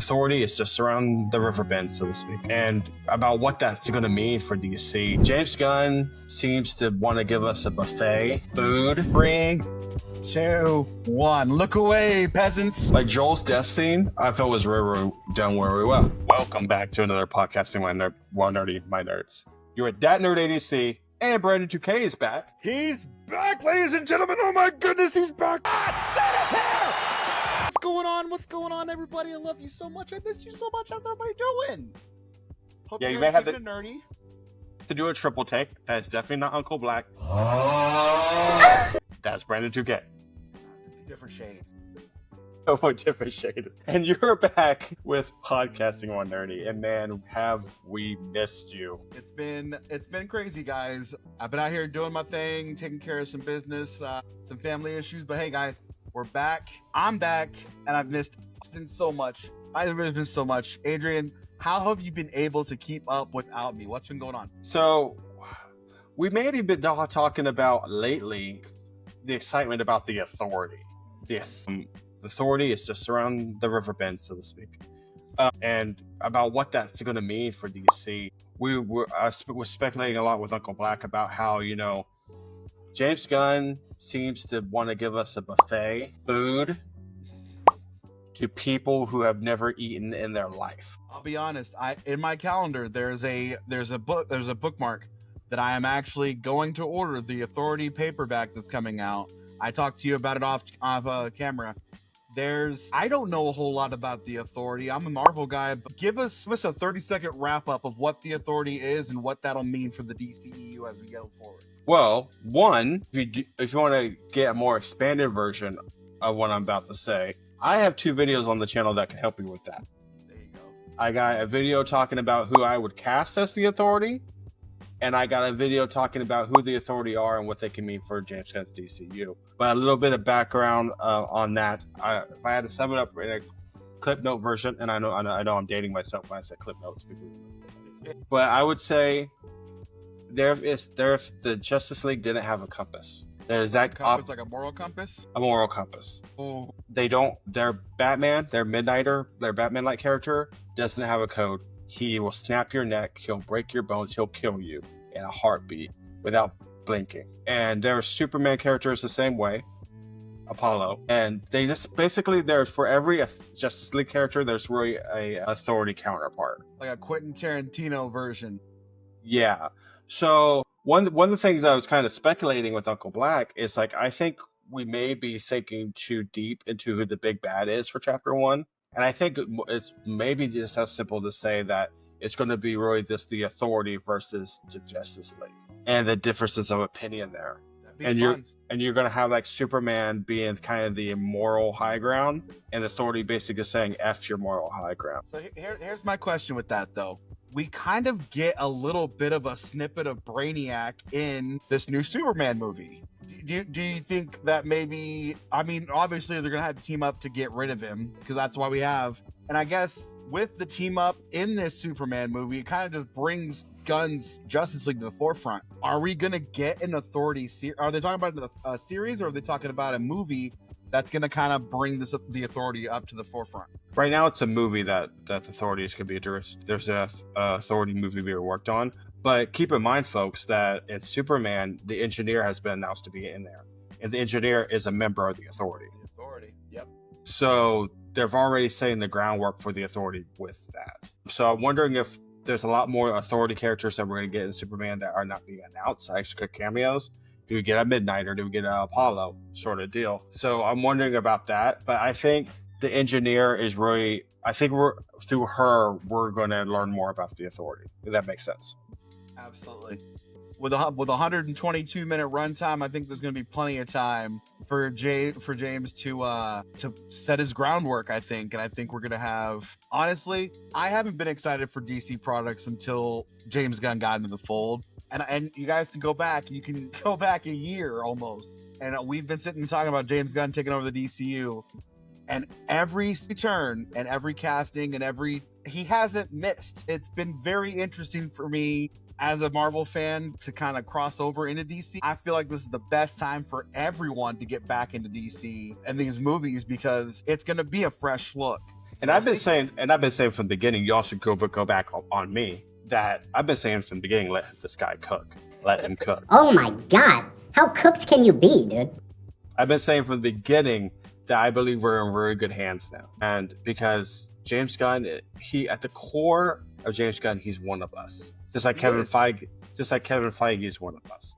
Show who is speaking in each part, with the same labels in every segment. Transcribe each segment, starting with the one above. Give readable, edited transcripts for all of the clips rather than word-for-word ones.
Speaker 1: authority is just around the river bend, so to speak, and about what that's going to mean for DC. James Gunn seems to want to give us a buffet. Food.
Speaker 2: 3, 2, 1. Look away, peasants.
Speaker 1: Like Joel's death scene, I felt was really done very well. Welcome back to another podcasting One Nerdy, My Nerds. You're at Dat Nerd ADC, and Brandon 2K is back.
Speaker 2: He's back, ladies and gentlemen. Oh my goodness, he's back. Santa's here. What's going on, everybody? I love you so much. I missed you so much. How's everybody doing? Hope
Speaker 1: you may have
Speaker 2: nerdy.
Speaker 1: To do a triple take. That's definitely not Uncle Black. That's Brandon 2K.
Speaker 2: Different shade.
Speaker 1: Oh, different shade. And you're back with Podcasting One Nerdy. And man, have we missed you.
Speaker 2: It's been crazy, guys. I've been out here doing my thing, taking care of some business, some family issues. But hey, guys, we're back. I'm back, and I've missed Austin so much. I've missed so much. Adrian, how have you been able to keep up without me? What's been going on?
Speaker 1: So, we may have been talking about lately the excitement about the authority. The authority is just around the river bend, so to speak, and about what that's going to mean for DC. We were speculating a lot with Uncle Black about how, James Gunn seems to want to give us a buffet food to people who have never eaten in their life.
Speaker 2: I'll be honest. In my calendar, there's a bookmark that I am actually going to order, the Authority paperback that's coming out. I talked to you about it off camera. I don't know a whole lot about the Authority. I'm a Marvel guy, but give us a 30-second wrap-up of what the Authority is and what that'll mean for the DCEU as we go forward.
Speaker 1: Well, one, if you want to get a more expanded version of what I'm about to say, I have 2 videos on the channel that can help you with that.
Speaker 2: There you go.
Speaker 1: I got a video talking about who I would cast as the Authority, and I got a video talking about who the Authority are and what they can mean for James Gunn's DCU. But a little bit of background on that. If I had to sum it up in a clip note version, and I know I'm dating myself when I say clip notes, but I would say the Justice League didn't have a compass. There's that
Speaker 2: compass, like a moral compass.
Speaker 1: A moral compass.
Speaker 2: Oh.
Speaker 1: They don't. Their Batman, their Midnighter, their Batman-like character doesn't have a code. He will snap your neck. He'll break your bones. He'll kill you in a heartbeat without blinking. And their Superman character is the same way, Apollo. And they just basically, there's for every Justice League character, there's really a Authority counterpart,
Speaker 2: like a Quentin Tarantino version.
Speaker 1: Yeah. So one of the things I was kind of speculating with Uncle Black is I think we may be sinking too deep into who the big bad is for Chapter 1. And I think it's maybe just as simple to say that it's going to be really the Authority versus the Justice League and the differences of opinion there.
Speaker 2: That'd be fun.
Speaker 1: You're going to have Superman being kind of the moral high ground, and the Authority basically saying F your moral high ground.
Speaker 2: So here's my question with that, though. We kind of get a little bit of a snippet of Brainiac in this new Superman movie. Do you think that maybe, obviously they're going to have to team up to get rid of him, because that's why we have. And I guess with the team up in this Superman movie, it kind of just brings Gunn's Justice League to the forefront. Are we going to get an Authority series? Are they talking about a series, or are they talking about a movie that's going to kind of bring the Authority up to the forefront?
Speaker 1: Right now, it's a movie that the Authority is going to be addressed. There's an Authority movie being worked on. But keep in mind, folks, that in Superman, the Engineer has been announced to be in there. And the Engineer is a member of the Authority.
Speaker 2: Yep.
Speaker 1: So they've already setting the groundwork for the Authority with that. So I'm wondering if there's a lot more Authority characters that we're going to get in Superman that are not being announced, extra cameos. Do we get a Midnighter? Do we get an Apollo sort of deal? So I'm wondering about that. But I think the Engineer is really, through her, we're going to learn more about the Authority. If that makes sense.
Speaker 2: Absolutely. With a 122-minute runtime, I think there's going to be plenty of time for James to set his groundwork, I think. And I think we're going to have... Honestly, I haven't been excited for DC products until James Gunn got into the fold. And you guys can go back. You can go back a year almost. And we've been sitting and talking about James Gunn taking over the DCU. And every turn and every casting and he hasn't missed. It's been very interesting for me as a Marvel fan to kind of cross over into DC. I feel like this is the best time for everyone to get back into DC and these movies, because it's going to be a fresh look.
Speaker 1: And I've been saying from the beginning, y'all should go back on me. That I've been saying from the beginning, let this guy cook. Let him cook.
Speaker 3: Oh my God. How cooked can you be, dude?
Speaker 1: I've been saying from the beginning that I believe we're in very good hands now. And because James Gunn, at the core of James Gunn, he's one of us. Just like Kevin Feige is one of us.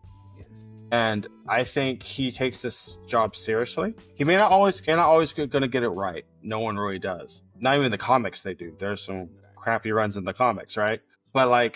Speaker 1: And I think he takes this job seriously. He may not always going to get it right. No one really does. Not even the comics they do. There's some crappy runs in the comics, right? But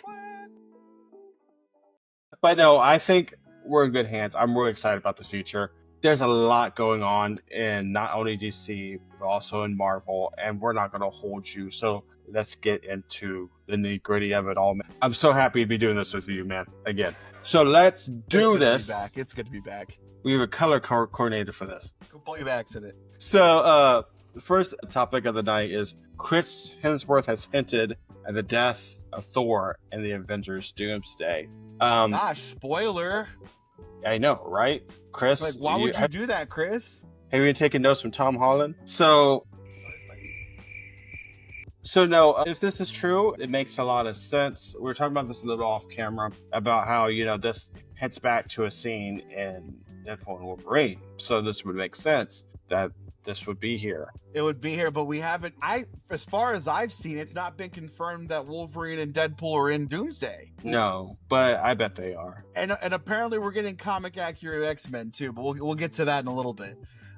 Speaker 1: no, I think we're in good hands. I'm really excited about the future. There's a lot going on in not only DC, but also in Marvel, and we're not going to hold you. So let's get into the nitty gritty of it all. I'm so happy to be doing this with you, man. Again. So let's do this.
Speaker 2: It's good to be back.
Speaker 1: We have a color coordinator for this.
Speaker 2: Complete accident.
Speaker 1: So the first topic of the night is Chris Hemsworth has hinted at the death of Thor in the Avengers Doomsday.
Speaker 2: Gosh, spoiler.
Speaker 1: I know, right? Chris,
Speaker 2: like, why would you do that, Chris?
Speaker 1: Have you been taking notes from Tom Holland? So no, if this is true, it makes a lot of sense. We were talking about this a little off camera about how, this heads back to a scene in Deadpool and Wolverine. So this would make sense that this would be here.
Speaker 2: It would be here, but we haven't. As far as I've seen, it's not been confirmed that Wolverine and Deadpool are in Doomsday.
Speaker 1: No, but I bet they are.
Speaker 2: And apparently we're getting comic accurate X-Men too, but we'll get to that in a little bit.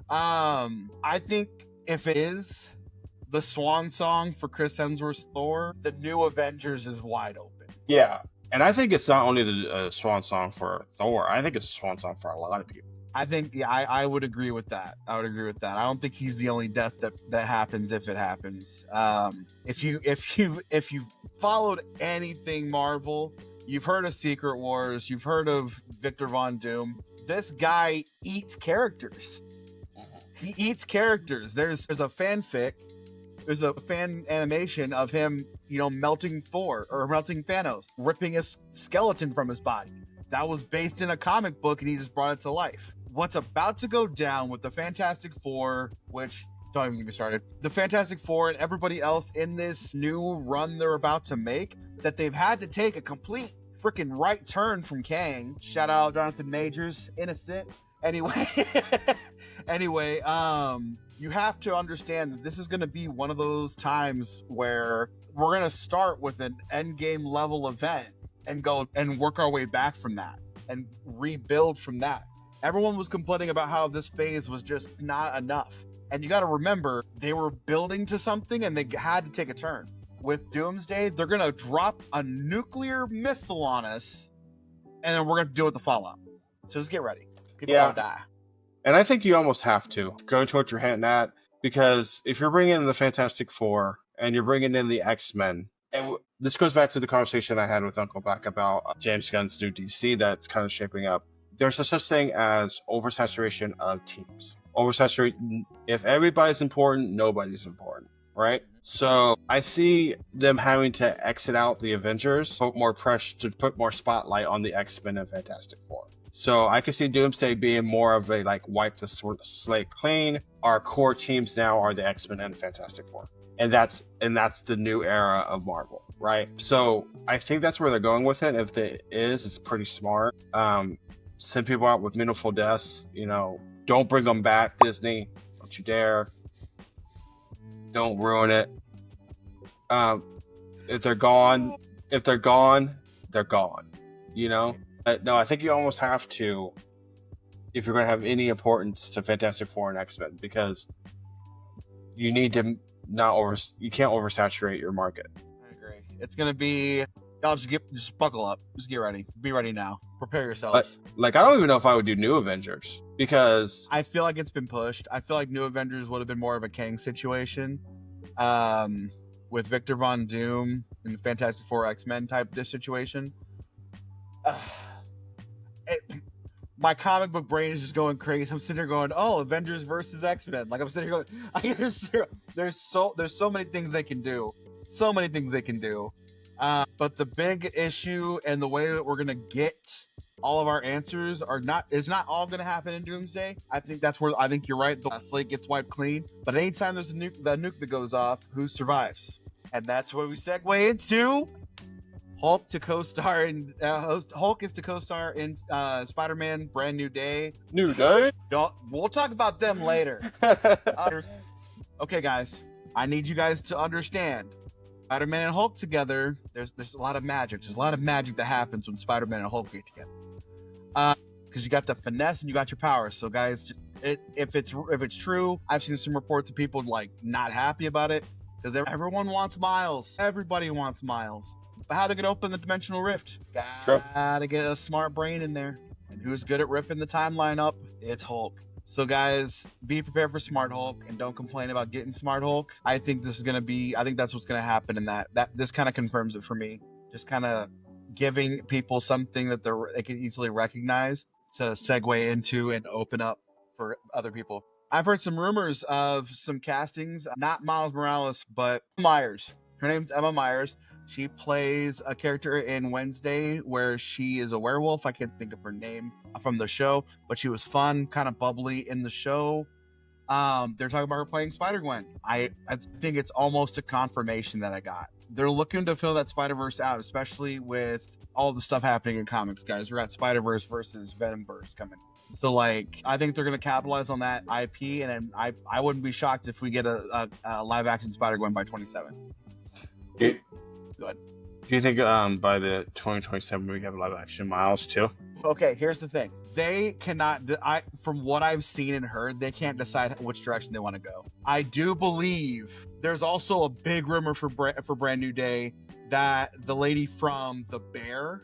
Speaker 2: I think if it is the swan song for Chris Hemsworth's Thor, the new Avengers is wide open.
Speaker 1: Yeah, and I think it's not only the swan song for Thor. I think it's a swan song for a lot of people.
Speaker 2: I think, I would agree with that. I don't think he's the only death that happens if it happens. If you've followed anything Marvel, you've heard of Secret Wars, you've heard of Victor Von Doom. This guy eats characters. He eats characters. There's a fanfic. There's a fan animation of him, melting Thor or melting Thanos, ripping his skeleton from his body. That was based in a comic book, and he just brought it to life. What's about to go down with the Fantastic Four, which, don't even get me started, the Fantastic Four and everybody else in this new run they're about to make, that they've had to take a complete freaking right turn from Kang. Shout out Jonathan Majors, innocent. Anyway, you have to understand that this is going to be one of those times where we're going to start with an endgame level event and go and work our way back from that and rebuild from that. Everyone was complaining about how this phase was just not enough. And you got to remember, they were building to something and they had to take a turn. With Doomsday, they're going to drop a nuclear missile on us, and then we're going to deal with the fallout. So just get ready. People will die.
Speaker 1: And I think you almost have to go into what you're hinting at, because if you're bringing in the Fantastic Four and you're bringing in the X-Men, and this goes back to the conversation I had with Uncle Black about James Gunn's new DC that's kind of shaping up. There's a such thing as oversaturation of teams. If everybody's important, nobody's important, right? So I see them having to exit out the Avengers, put more pressure to put more spotlight on the X-Men and Fantastic Four. So I can see Doomsday being more of a wipe the slate clean. Our core teams now are the X-Men and Fantastic Four. And that's the new era of Marvel, right? So I think that's where they're going with it. If it is, it's pretty smart. Send people out with meaningful deaths. Don't bring them back, Disney. Don't you dare. Don't ruin it. If they're gone, they're gone. No, I think you almost have to, if you're going to have any importance to Fantastic Four and X-Men, because you need to you can't oversaturate your market.
Speaker 2: I agree. It's going to be, y'all just buckle up. Just get ready. Be ready now. Prepare yourselves.
Speaker 1: I don't even know if I would do New Avengers, because
Speaker 2: I feel like it's been pushed. I feel like New Avengers would have been more of a Kang situation, with Victor Von Doom and the Fantastic Four X-Men type this situation. My comic book brain is just going crazy. I'm sitting here going, "Oh, Avengers versus X-Men." I'm sitting here going, "There's so many things they can do, so many things they can do." But the big issue and the way that we're gonna get all of our answers are not all going to happen in Doomsday. I think you're right. The slate gets wiped clean. But anytime there's a nuke that goes off, who survives? And that's where we segue into Hulk to co-star in Hulk is to co-star in Spider-Man Brand New Day.
Speaker 1: New Day?
Speaker 2: We'll talk about them later. Okay, guys, I need you guys to understand. Spider-Man and Hulk together, there's a lot of magic. There's a lot of magic that happens when Spider-Man and Hulk get together. Because you got the finesse and you got your powers. So, guys, if it's true, I've seen some reports of people like not happy about it because everyone wants Miles. Everybody wants Miles. But how they gonna open the dimensional rift? Gotta get a smart brain in there. And who's good at ripping the timeline up? It's Hulk. So guys, be prepared for Smart Hulk and don't complain about getting Smart Hulk. I think that's what's gonna happen, and that this kind of confirms it for me. Just kind of giving people something that they can easily recognize to segue into and open up for other people. I've heard some rumors of some castings, not Miles Morales, but Myers. Her name's Emma Myers. She plays a character in Wednesday where she is a werewolf. I can't think of her name from the show, but she was fun, kind of bubbly in the show. They're talking about her playing Spider-Gwen. I think it's almost a confirmation that I got. They're looking to fill that Spider-Verse out, especially with all the stuff happening in comics, guys. We got Spider-Verse versus Venomverse coming. So, like, I think they're going to capitalize on that IP, and then I wouldn't be shocked if we get a live-action Spider-Gwen by 2027. Go ahead.
Speaker 1: Do you think by the 2027 we have live action Miles too?
Speaker 2: Okay, here's the thing. They cannot, from what I've seen and heard, they can't decide which direction they want to go. I do believe there's also a big rumor for Brand New Day that the lady from The Bear,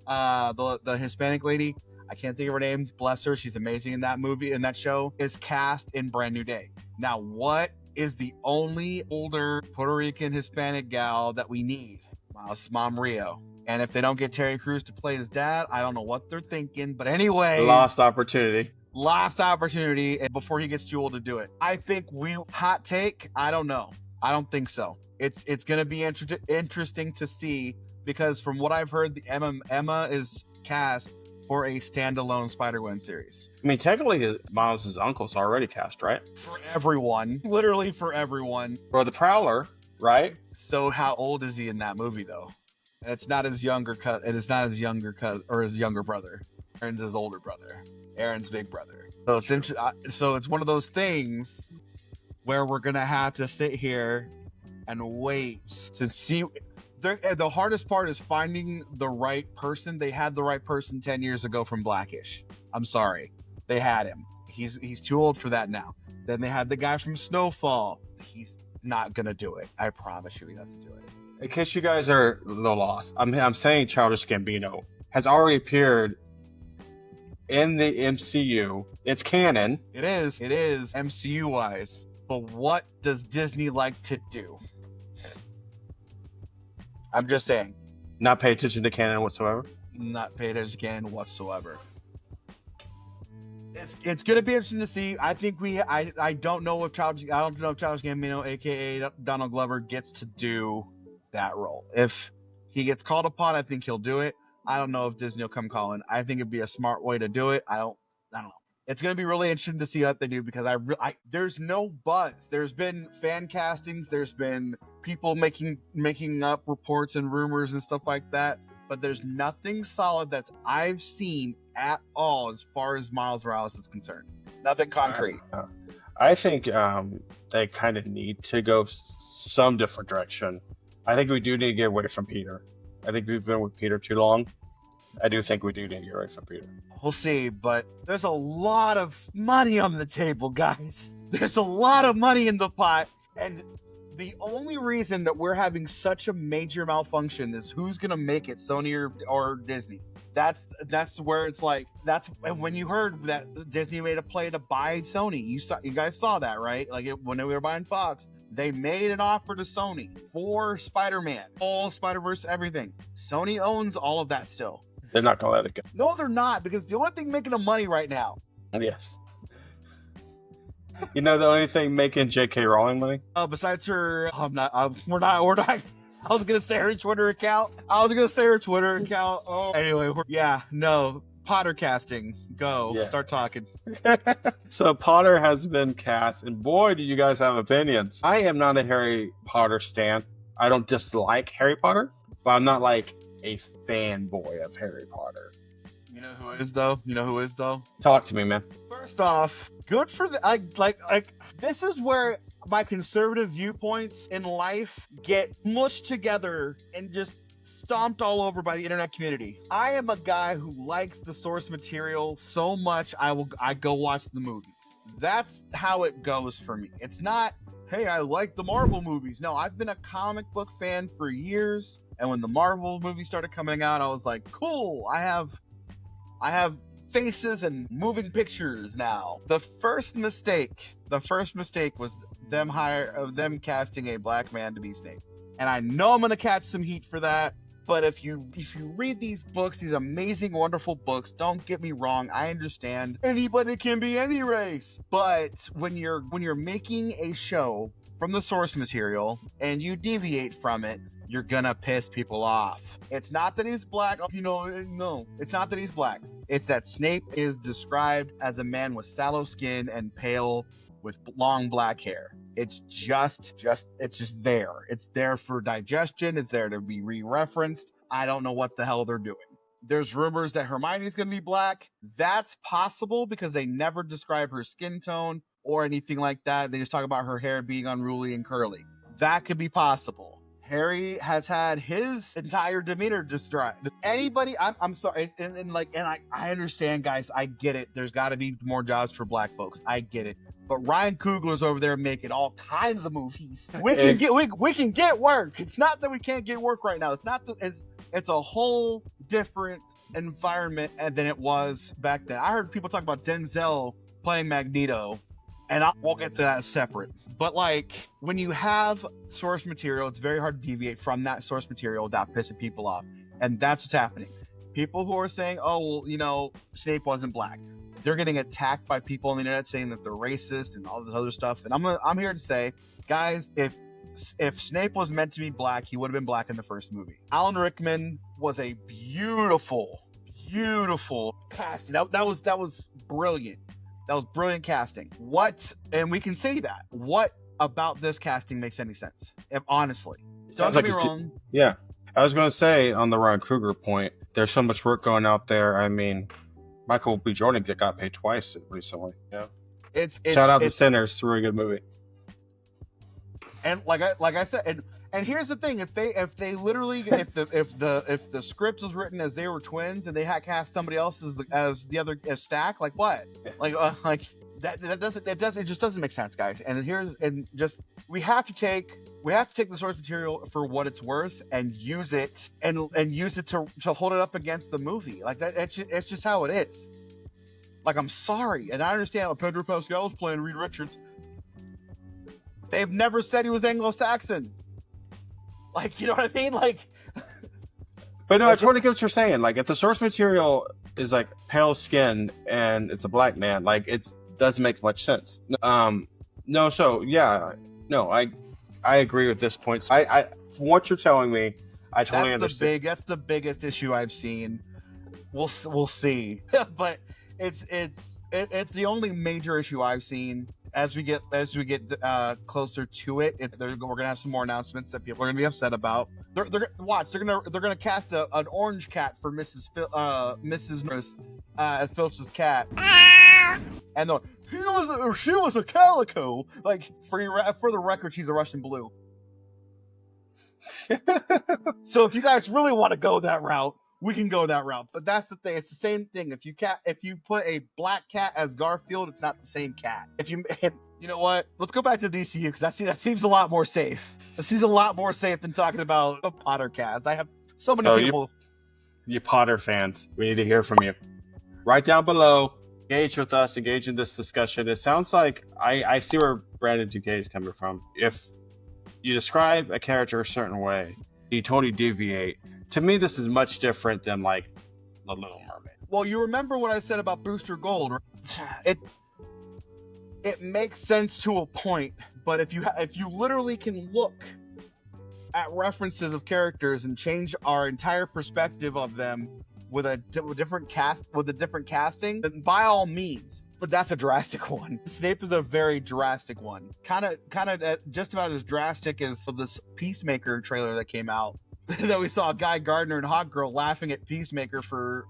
Speaker 2: the Hispanic lady, I can't think of her name, bless her, she's amazing in that movie, in that show, is cast in Brand New Day. Now, what is the only older Puerto Rican Hispanic gal that we need? Miles' mom, Rio. And if they don't get Terry Crews to play his dad, I don't know what they're thinking. But anyway,
Speaker 1: lost opportunity.
Speaker 2: And before he gets too old to do it. I think hot take, I don't know. I don't think so. It's going to be interesting to see, because from what I've heard, the Emma is cast for a standalone Spider-Gwen series.
Speaker 1: I mean, technically, Miles' uncle's already cast, right?
Speaker 2: For everyone. Literally for everyone.
Speaker 1: Or the Prowler, right?
Speaker 2: So how old is he in that movie, though? And it's not his younger cousin. It is not his younger cousin or his younger brother. Aaron's his older brother. Aaron's big brother. So it's one of those things where we're gonna have to sit here and wait to see. The hardest part is finding the right person. They had the right person 10 years ago from Blackish. I'm sorry, they had him. He's too old for that now. Then they had the guy from Snowfall. He's not gonna do it. I promise you, he doesn't do it.
Speaker 1: In case you guys are a little lost, I'm saying Childish Gambino has already appeared in the MCU. It's canon.
Speaker 2: It is MCU wise. But what does Disney like to do? I'm just saying.
Speaker 1: Not pay attention to canon whatsoever.
Speaker 2: Not pay attention to canon whatsoever. It's going to be interesting to see. I think I don't know if Childish Gambino, aka Donald Glover, gets to do that role. If he gets called upon, I think he'll do it. I don't know if Disney will come calling. I think it'd be a smart way to do it. I don't know. It's going to be really interesting to see what they do, because there's no buzz. There's been fan castings. There's been people making up reports and rumors and stuff like that. But there's nothing solid that I've seen at all as far as Miles Morales is concerned. Nothing concrete.
Speaker 1: I think they kind of need to go some different direction. I think we do need to get away from Peter. I think we've been with Peter too long. I do think we do need to get away from Peter.
Speaker 2: We'll see, but there's a lot of money on the table, guys. There's a lot of money in the pot, and the only reason that we're having such a major malfunction is who's gonna make it, Sony or Disney. That's where it's like, that's when you heard that Disney made a play to buy Sony. You guys saw that, right? Like when we were buying Fox, they made an offer to Sony for Spider-Man, all Spider-Verse, everything. Sony owns all of that still.
Speaker 1: They're not gonna let it go.
Speaker 2: No, they're not, because the only thing making them money right now.
Speaker 1: Yes. You know the only thing making J.K. Rowling money?
Speaker 2: Besides her, we're not. I was gonna say her Twitter account. Oh, anyway, Potter casting. Go.
Speaker 1: Yeah.
Speaker 2: Start talking.
Speaker 1: So Potter has been cast, and boy, do you guys have opinions. I am not a Harry Potter stan. I don't dislike Harry Potter, but I'm not like a fanboy of Harry Potter.
Speaker 2: You know who is though?
Speaker 1: Talk to me, man.
Speaker 2: First off, good for this is where my conservative viewpoints in life get mushed together and just stomped all over by the internet community. I am a guy who likes the source material so much I go watch the movies. That's how it goes for me. It's not, hey, I like the Marvel movies. No, I've been a comic book fan for years, and when the Marvel movies started coming out, I was like, cool, I have faces and moving pictures now. The first mistake was them casting a black man to be Snape. And I know I'm gonna catch some heat for that. But if you read these books, these amazing, wonderful books, don't get me wrong, I understand anybody can be any race. But when you're making a show from the source material and you deviate from it, you're gonna piss people off. It's not that he's black, no. It's not that he's black. It's that Snape is described as a man with sallow skin and pale with long black hair. It's just there. It's there for digestion. It's there to be re-referenced. I don't know what the hell they're doing. There's rumors that Hermione's going to be black. That's possible because they never describe her skin tone or anything like that. They just talk about her hair being unruly and curly. That could be possible. Harry has had his entire demeanor described. Anybody, I'm sorry, and I understand, guys. I get it. There's got to be more jobs for black folks. I get it. But Ryan Coogler's over there making all kinds of movies. We can get work. It's not that we can't get work right now. It's a whole different environment than it was back then. I heard people talk about Denzel playing Magneto, and we'll get to that separate. But when you have source material, it's very hard to deviate from that source material without pissing people off. And that's what's happening. People who are saying, oh, well, Snape wasn't black. They're getting attacked by people on the internet saying that they're racist and all this other stuff. And I'm here to say, guys, if Snape was meant to be black, he would have been black in the first movie. Alan Rickman was a beautiful casting. That was brilliant. That was brilliant casting. And we can say that. What about this casting makes any sense? Honestly. Don't get me wrong.
Speaker 1: Yeah. I was going to say, on the Ryan Coogler point, there's so much work going out there. I mean, Michael B. Jordan got paid twice recently. Yeah. Shout out to Sinners. It's a really good movie.
Speaker 2: And like I said, and here's the thing: if the script was written as they were twins and they had cast somebody else as the other as Stack, like what? It just doesn't make sense, guys. We have to take the source material for what it's worth and use it to hold it up against the movie. Like that, it's just how it is. Like, I'm sorry, and I understand Pedro Pascal's playing Reed Richards. They've never said he was Anglo-Saxon. Like, you know what I mean? Like,
Speaker 1: but no, I totally get what you're saying. Like, if the source material is like pale skin and it's a black man, like it doesn't make much sense. I agree with this point. So I from what you're telling me, I totally understand.
Speaker 2: That's the biggest issue I've seen. We'll see, but it's the only major issue I've seen. As we get closer to it, we're gonna have some more announcements that people are gonna be upset about. They're gonna cast an orange cat for Mrs. Norris, Filch's cat, and she was a calico. Like, for the record, she's a Russian blue. So if you guys really want to go that route, we can go that route. But that's the thing. It's the same thing. If you put a black cat as Garfield, it's not the same cat. You know what? Let's go back to DCU because that seems a lot more safe. That seems a lot more safe than talking about a Potter cast. I have so many people.
Speaker 1: You Potter fans, we need to hear from you. Right down below, engage with us, engage in this discussion. It sounds like I see where Brandon Duquet is coming from. If you describe a character a certain way, you totally deviate. To me, this is much different than like The Little Mermaid.
Speaker 2: Well, you remember what I said about Booster Gold, right? It makes sense to a point, but if you literally can look at references of characters and change our entire perspective of them with a different casting, then by all means. But that's a drastic one. Snape is a very drastic one. Kind of just about as drastic as this Peacemaker trailer that came out. That we saw Guy Gardner and Hawkgirl laughing at Peacemaker for,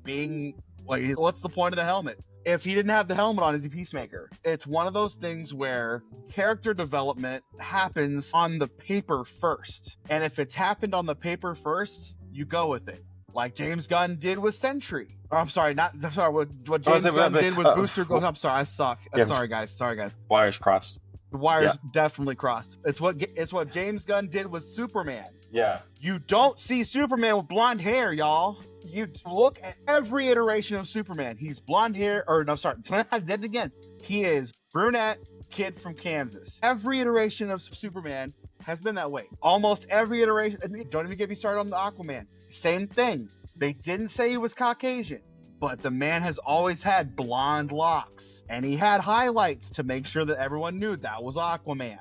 Speaker 2: being like, what's the point of the helmet? If he didn't have the helmet on, is he Peacemaker? It's one of those things where character development happens on the paper first. And if it's happened on the paper first, you go with it. Like James Gunn did with Sentry. What James Gunn did with Booster Gold. I'm sorry, I suck. Sorry guys.
Speaker 1: Wires crossed.
Speaker 2: The wires definitely crossed. It's what James Gunn did with Superman.
Speaker 1: Yeah.
Speaker 2: You don't see Superman with blonde hair, y'all. You look at every iteration of Superman. He's blonde hair, I did it again. He is brunette kid from Kansas. Every iteration of Superman has been that way. Almost every iteration. Don't even get me started on the Aquaman. Same thing. They didn't say he was Caucasian, but the man has always had blonde locks, and he had highlights to make sure that everyone knew that was Aquaman.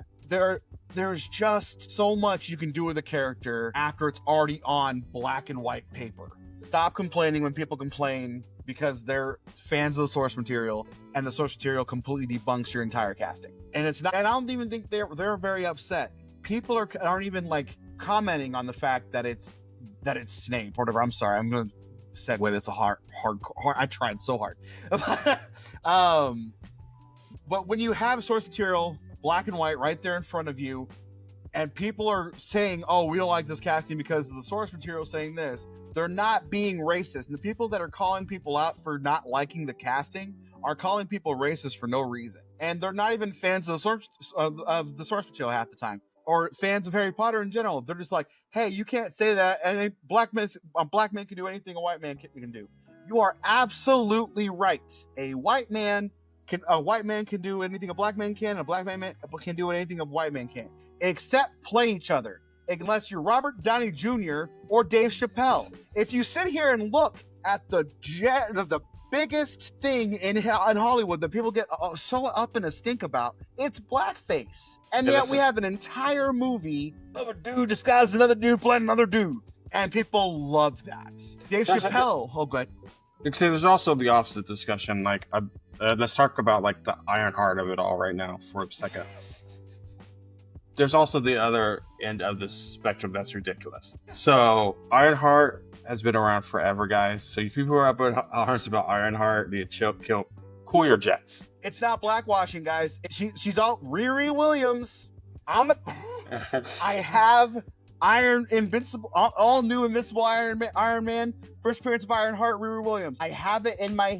Speaker 2: There's just so much you can do with a character after it's already on black and white paper. Stop complaining when people complain because they're fans of the source material, and the source material completely debunks your entire casting. And it's not. And I don't even think they're very upset. People aren't even like commenting on the fact that it's Snape or whatever. I'm sorry. I'm gonna segue this a hard. I tried so hard. But when you have source material black and white right there in front of you, and people are saying, "Oh, we don't like this casting because of the source material saying this," they're not being racist. And the people that are calling people out for not liking the casting are calling people racist for no reason. And they're not even fans of the source material half the time, or fans of Harry Potter in general. They're just like, "Hey, you can't say that, and a black man can do anything a white man can do." You are absolutely right. A white man can do anything a black man can, and a black man can do anything a white man can, except play each other. Unless you're Robert Downey Jr. or Dave Chappelle. If you sit here and look at the biggest thing in Hollywood that people get so up in a stink about, it's blackface. And yet we have an entire movie of a dude disguised as another dude playing another dude. And people love that. Dave Chappelle. Oh, good.
Speaker 1: You see, there's also the opposite discussion. Like, let's talk about like the Ironheart of it all right now for a second. There's also the other end of the spectrum that's ridiculous. So Ironheart has been around forever, guys. So you people who are up in arms about Ironheart, need to cool your jets.
Speaker 2: It's not blackwashing, guys. She's all Riri Williams. I have all new Invincible Iron Man, first appearance of Ironheart, Riri Williams. I have it in my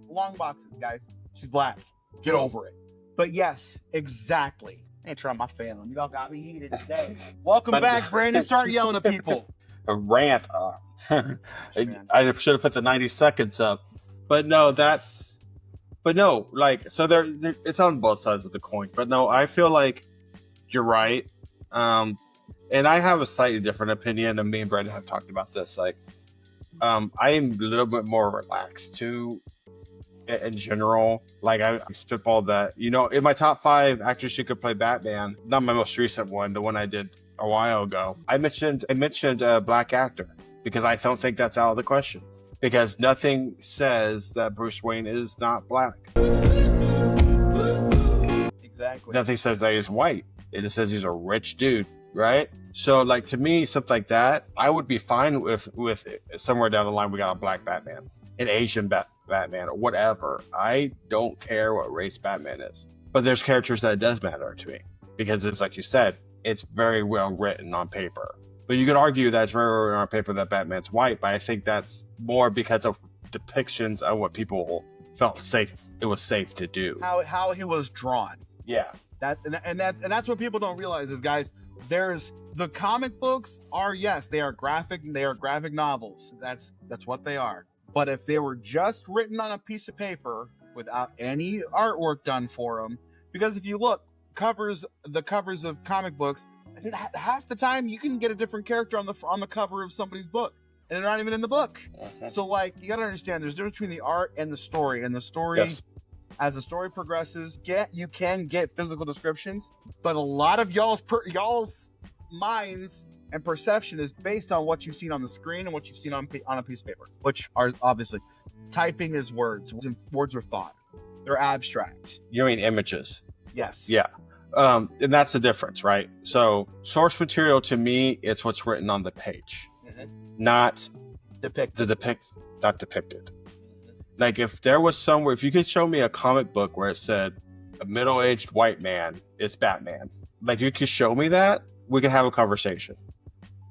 Speaker 2: long boxes, guys. She's black. Get over it. But yes, exactly. I ain't trying my feeling. Y'all got me heated today. Welcome back, Brandon. Start yelling at people.
Speaker 1: A rant. I should have put the 90 seconds up. But no, so it's on both sides of the coin. But no, I feel like you're right. And I have a slightly different opinion, and me and Brandon have talked about this. Like, I am a little bit more relaxed too. In general, like I spitballed that, in my top 5 actors who could play Batman, not my most recent one, the one I did a while ago, I mentioned a black actor because I don't think that's out of the question, because nothing says that Bruce Wayne is not black.
Speaker 2: Exactly.
Speaker 1: Nothing says that he's white. It just says he's a rich dude, right? So like, to me, something like that, I would be fine with somewhere down the line we got a black Batman, an Asian Batman, or whatever. I don't care what race Batman is, but there's characters that it does matter to me, because it's like you said, it's very well written on paper. But you could argue that it's very well written on paper that Batman's white, but I think that's more because of depictions of what people felt it was safe to do,
Speaker 2: how he was drawn.
Speaker 1: Yeah,
Speaker 2: that's what people don't realize is, guys, there's the comic books they are graphic novels. That's what they are. But if they were just written on a piece of paper without any artwork done for them, because if you look, the covers of comic books, half the time you can get a different character on the cover of somebody's book, and they're not even in the book. So like, you got to understand, there's a difference between the art and the story. And the story, yes, as the story progresses, you can get physical descriptions, but a lot of y'all's minds and perception is based on what you've seen on the screen and what you've seen on a piece of paper, which are obviously typing is words. Words are thought. They're abstract.
Speaker 1: You mean images?
Speaker 2: Yes.
Speaker 1: Yeah. And that's the difference, right? So source material to me is what's written on the page, not
Speaker 2: depicted.
Speaker 1: Not depicted. Like if there was somewhere, if you could show me a comic book where it said a middle-aged white man is Batman, like you could show me that, we could have a conversation.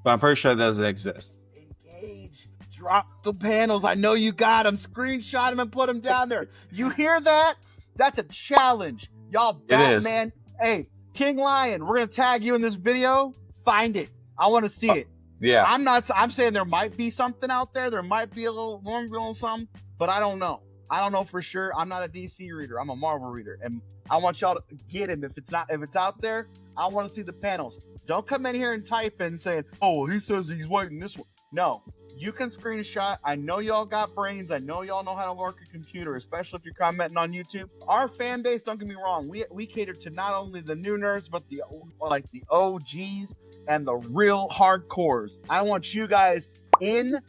Speaker 1: But I'm pretty sure that doesn't exist.
Speaker 2: Engage. Drop the panels. I know you got them. Screenshot them and put them down there. You hear that? That's a challenge. Y'all Batman. Hey, King Lion, we're going to tag you in this video. Find it. I want to see it.
Speaker 1: Yeah.
Speaker 2: I'm saying there might be something out there. There might be a little something, but I don't know. I don't know for sure. I'm not a DC reader. I'm a Marvel reader. And I want y'all to get him. If it's out there, I want to see the panels. Don't come in here and type in saying, oh, well, he says he's white in this one. No, you can screenshot. I know y'all got brains. I know y'all know how to work a computer, especially if you're commenting on YouTube. Our fan base, don't get me wrong, we cater to not only the new nerds, but the OGs and the real hardcores. I want you guys in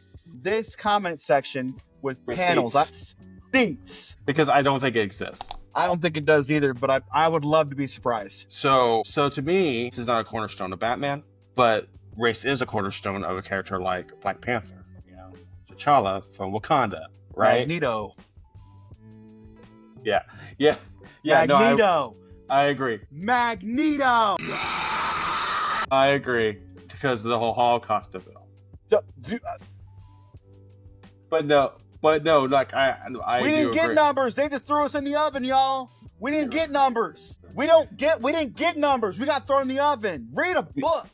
Speaker 2: this comment section with panels. That's seats.
Speaker 1: Because I don't think it exists.
Speaker 2: I don't think it does either, but I would love to be surprised.
Speaker 1: So to me, this is not a cornerstone of Batman, but race is a cornerstone of a character like Black Panther, T'Challa from Wakanda, right?
Speaker 2: Magneto.
Speaker 1: Yeah.
Speaker 2: Magneto.
Speaker 1: No, I agree.
Speaker 2: Magneto.
Speaker 1: I agree because of the whole Holocaust of it all. But no, like I
Speaker 2: we didn't get numbers. They just threw us in the oven, y'all. We didn't get numbers. We didn't get numbers. We got thrown in the oven. Read a book.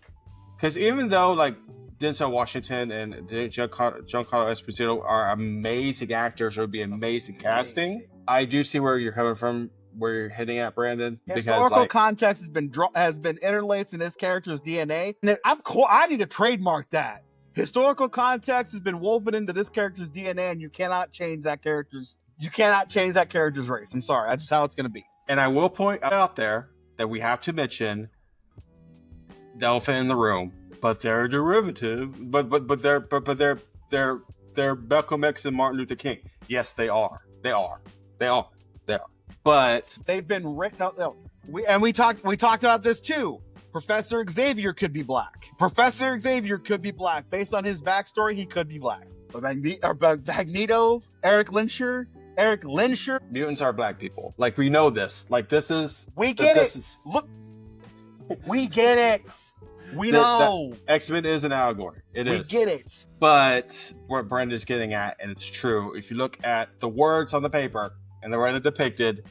Speaker 1: Because even though like Denzel Washington and Giancarlo Esposito are amazing actors, it would be amazing casting. I do see where you're coming from, where you're hitting at, Brandon.
Speaker 2: Historical context has been interlaced in this character's DNA. And I need to trademark that. Historical context has been woven into this character's DNA, and you cannot change that character's race. I'm sorry, that's just how it's going to be.
Speaker 1: And I will point out there that we have to mention the elephant in the room, but they're a derivative. But they're Malcolm X and Martin Luther King. Yes, they are. But
Speaker 2: they've been written out. No, we talked about this too. Professor Xavier could be black. Professor Xavier could be black. Based on his backstory, he could be black. Magneto, Eric Lyncher.
Speaker 1: Mutants are black people. Like, we know this. Like, this is...
Speaker 2: We get it. Look. We get it. We know.
Speaker 1: X-Men is an allegory. It is.
Speaker 2: We get it.
Speaker 1: But what Brenda's getting at, and it's true, if you look at the words on the paper and the way they're depicted,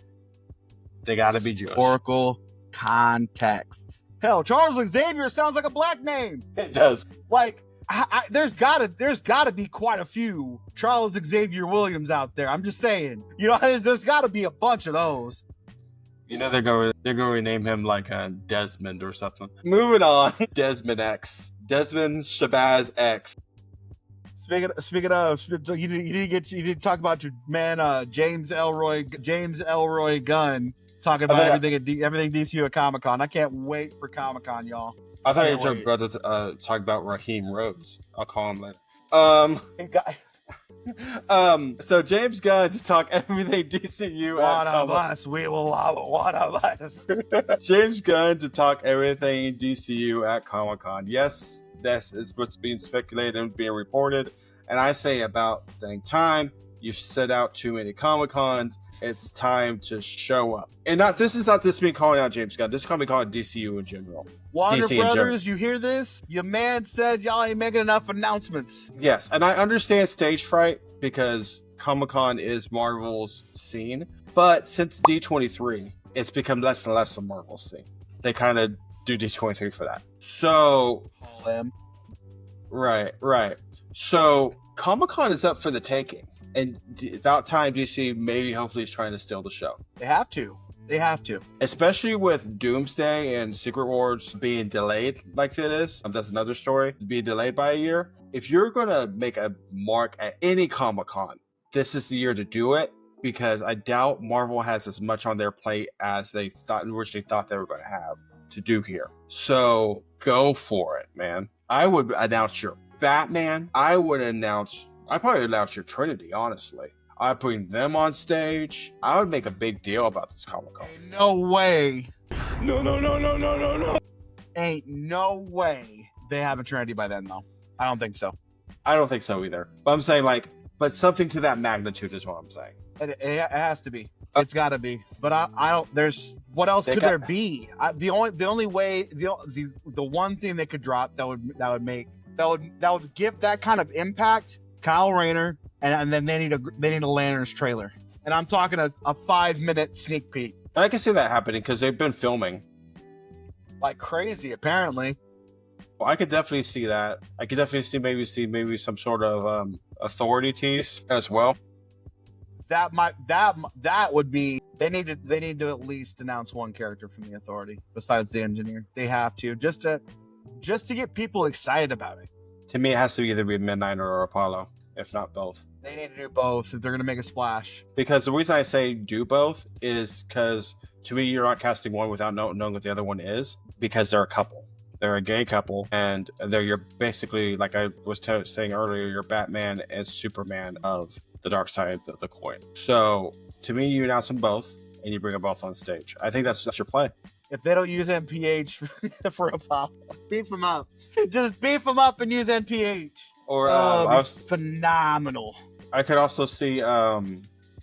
Speaker 1: they gotta be Jewish.
Speaker 2: Historical context. Hell, Charles Xavier sounds like a black name.
Speaker 1: It does.
Speaker 2: Like, there's gotta be quite a few Charles Xavier Williams out there. I'm just saying. There's gotta be a bunch of those.
Speaker 1: They're going to rename him like Desmond or something. Moving on. Desmond X. Desmond Shabazz X.
Speaker 2: Speaking of, you need to talk about your man James Elroy Gunn. Talking about everything DCU at Comic-Con. I can't wait for Comic-Con, y'all.
Speaker 1: I thought you were about to talk about Raheem Rhodes. I'll call him later. So James Gunn to talk everything DCU
Speaker 2: at Comic-Con. One of us, we will love it. One of us.
Speaker 1: James Gunn to talk everything DCU at Comic-Con. Yes, this is what's being speculated and being reported. And I say about dang time. You've set out too many Comic-Cons. It's time to show up. And this is not being calling out James Gunn. This is calling out DCU in general.
Speaker 2: Warner Brothers, you hear this? Your man said y'all ain't making enough announcements.
Speaker 1: Yes, and I understand stage fright because Comic-Con is Marvel's scene. But since D23, it's become less and less of Marvel's scene. They kind of do D23 for that. So... Right. So Comic-Con is up for the taking. And about time DC hopefully is trying to steal the show.
Speaker 2: They have to.
Speaker 1: Especially with Doomsday and Secret Wars being delayed like it is. That's another story. Being delayed by a year. If you're going to make a mark at any Comic-Con, this is the year to do it. Because I doubt Marvel has as much on their plate as they originally thought they were going to have. to do here. So go for it, man. I would announce your Batman. I'd probably announce your Trinity, honestly. I'd bring them on stage. I would make a big deal about this Comic-Con.
Speaker 2: No way.
Speaker 1: No.
Speaker 2: Ain't no way they have a Trinity by then, though. I don't think so.
Speaker 1: I don't think so either. But I'm saying, like, but something to that magnitude is what I'm saying.
Speaker 2: It has to be. It's got to be. But I don't. There's what else could there be? The only way the one thing they could drop that would give that kind of impact. Kyle Rayner, and then they need a Lanterns trailer, and I'm talking a 5-minute sneak peek.
Speaker 1: And I can see that happening because they've been filming
Speaker 2: like crazy, apparently.
Speaker 1: Well, I could definitely see that. I could definitely see maybe some sort of authority tease as well.
Speaker 2: That would be. They need to at least announce one character from the Authority besides the Engineer. They have to just to get people excited about it.
Speaker 1: To me, it has to either be Midnighter or Apollo, if not both.
Speaker 2: They need to do both if they're going to make a splash.
Speaker 1: Because the reason I say do both is because, to me, you're not casting one without knowing what the other one is, because they're a couple. They're a gay couple, and you're basically, like I was saying earlier, you're Batman and Superman of the dark side of the coin. So, to me, you announce them both, and you bring them both on stage. I think that's your play.
Speaker 2: If they don't use NPH for Apollo, beef them up. Just beef them up and use NPH.
Speaker 1: Or
Speaker 2: phenomenal.
Speaker 1: I could also see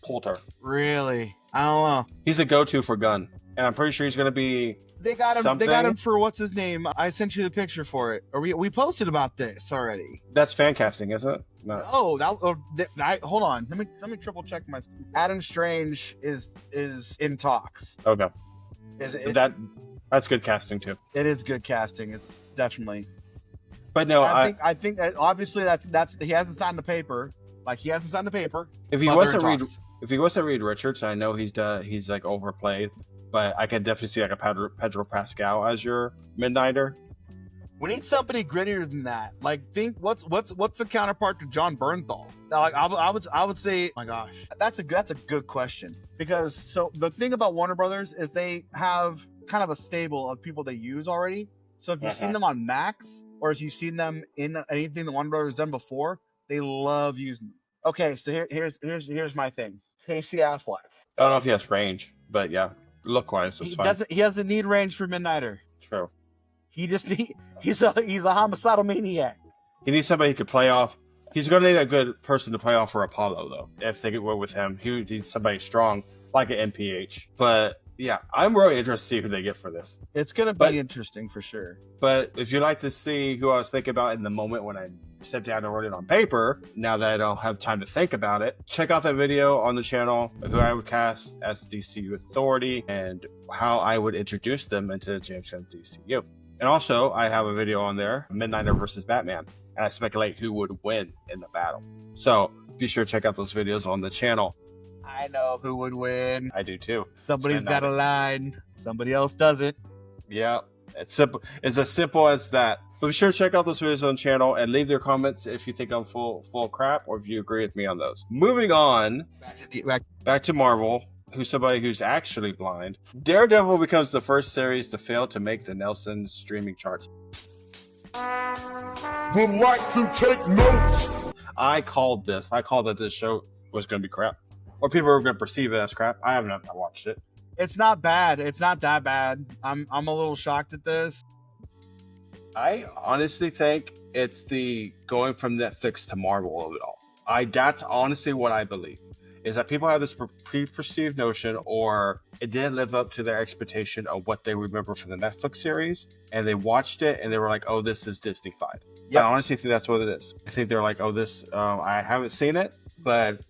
Speaker 1: Poulter.
Speaker 2: Really? I don't know.
Speaker 1: He's a go-to for Gunn, and I'm pretty sure he's going to be.
Speaker 2: They got him.
Speaker 1: Something.
Speaker 2: They got him for what's his name? I sent you the picture for it. Or we posted about this already.
Speaker 1: That's fan casting, isn't it? No.
Speaker 2: Oh, hold on. Let me triple check my. Adam Strange is in talks.
Speaker 1: Okay.
Speaker 2: That's
Speaker 1: good casting too.
Speaker 2: It is good casting. It's definitely.
Speaker 1: But no,
Speaker 2: I think that obviously that's he hasn't signed the paper. Like he hasn't signed the paper.
Speaker 1: If he wasn't Reed Richards, I know he's like overplayed. But I could definitely see like a Pedro Pascal as your Midnighter.
Speaker 2: We need somebody grittier than that. Like, think what's the counterpart to John Bernthal? Now, like, I would say, oh my gosh, that's a good question. Because so the thing about Warner Brothers is they have kind of a stable of people they use already. So if you've seen them on Max or if you've seen them in anything that Warner Brothers has done before, they love using them. Okay, so here's my thing. Casey Affleck.
Speaker 1: I don't know if he has range, but yeah. Look wise, it's fine.
Speaker 2: He doesn't need range for Midnighter.
Speaker 1: True.
Speaker 2: He's a homicidal maniac.
Speaker 1: He needs somebody he could play off. He's going to need a good person to play off for Apollo, though. If they were with him, he would need somebody strong like an MPH. But yeah, I'm really interested to see who they get for this.
Speaker 2: It's going to be interesting for sure.
Speaker 1: But if you'd like to see who I was thinking about in the moment when I sat down and wrote it on paper, now that I don't have time to think about it, check out that video on the channel, who I would cast as DCU Authority and how I would introduce them into the James Gunn DCU. And also, I have a video on there, Midnighter versus Batman, and I speculate who would win in the battle. So be sure to check out those videos on the channel.
Speaker 2: I know who would win.
Speaker 1: I do too.
Speaker 2: Somebody's got a line. Somebody else doesn't.
Speaker 1: Yeah, it's simple. It's as simple as that. But be sure to check out those videos on the channel and leave your comments if you think I'm full crap or if you agree with me on those. Moving on, back to Marvel, who's somebody who's actually blind. Daredevil becomes the first series to fail to make the Nelson streaming charts.
Speaker 4: Would like to take notes.
Speaker 1: I called that this show was going to be crap. Or people were going to perceive it as crap. I haven't watched it.
Speaker 2: It's not bad. It's not that bad. I'm a little shocked at this.
Speaker 1: I honestly think it's the going from Netflix to Marvel of it all. That's honestly what I believe. Is that people have this pre-perceived notion or it didn't live up to their expectation of what they remember from the Netflix series. And they watched it and they were like, oh, this is Disney-fied. Yeah, I honestly think that's what it is. I think they're like, oh, this, I haven't seen it, but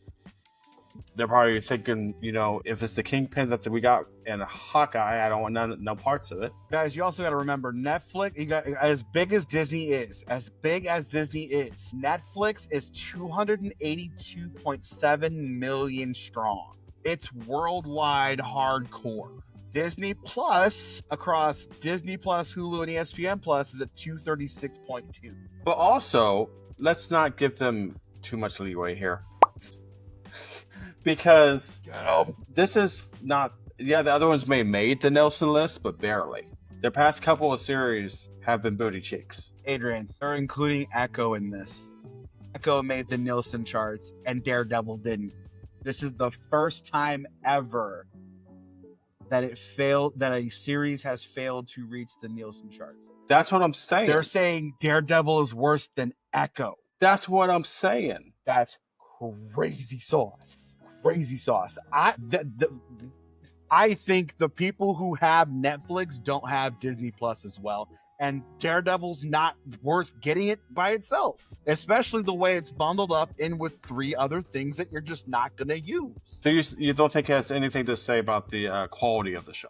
Speaker 1: they're probably thinking, if it's the Kingpin that we got in Hawkeye, I don't want no parts of it.
Speaker 2: Guys, you also got to remember Netflix. You got as big as Disney is, Netflix is 282.7 million strong. It's worldwide hardcore. Disney Plus across Disney Plus, Hulu, and ESPN Plus is at 236.2.
Speaker 1: But also, let's not give them too much leeway here. Because this is not, the other ones may have made the Nelson list, but barely. The past couple of series have been booty cheeks.
Speaker 2: Adrian, they're including Echo in this. Echo made the Nielsen charts and Daredevil didn't. This is the first time ever that a series has failed to reach the Nielsen charts.
Speaker 1: That's what I'm saying.
Speaker 2: They're saying Daredevil is worse than Echo.
Speaker 1: That's what I'm saying.
Speaker 2: That's crazy sauce. Crazy sauce. I think the people who have Netflix don't have Disney Plus as well. And Daredevil's not worth getting it by itself, especially the way it's bundled up in with 3 other things that you're just not going to use.
Speaker 1: So you don't think it has anything to say about the quality of the show?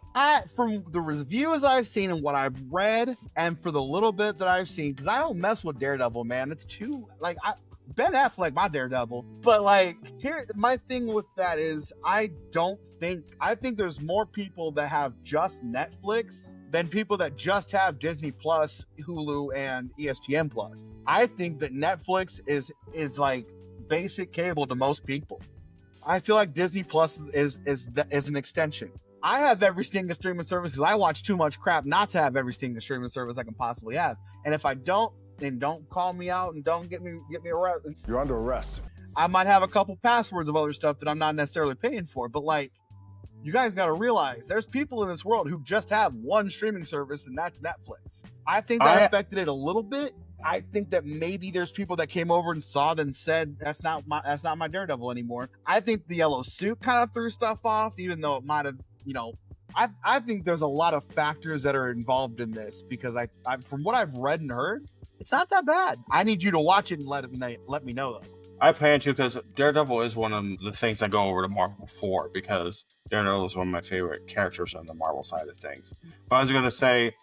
Speaker 2: From the reviews I've seen and what I've read, and for the little bit that I've seen, because I don't mess with Daredevil, man. It's too, Ben Affleck, my Daredevil. But here, my thing with that is I think there's more people that have just Netflix than people that just have Disney Plus, Hulu, and ESPN Plus. I think that Netflix is like basic cable to most people. I feel like Disney Plus is an extension. I have every single streaming service because I watch too much crap not to have every single streaming service I can possibly have. And if I don't, then don't call me out and don't get me arrested.
Speaker 4: You're under arrest.
Speaker 2: I might have a couple passwords of other stuff that I'm not necessarily paying for, but you guys got to realize there's people in this world who just have one streaming service, and that's Netflix. I think that affected it a little bit. I think that maybe there's people that came over and saw it and said, that's not my Daredevil anymore. I think the yellow suit kind of threw stuff off, even though it might have, I think there's a lot of factors that are involved in this because I from what I've read and heard, it's not that bad. I need you to watch it and let me know though.
Speaker 1: I plan to because Daredevil is one of the things I go over to Marvel for because Daredevil is one of my favorite characters on the Marvel side of things. But I was going to say,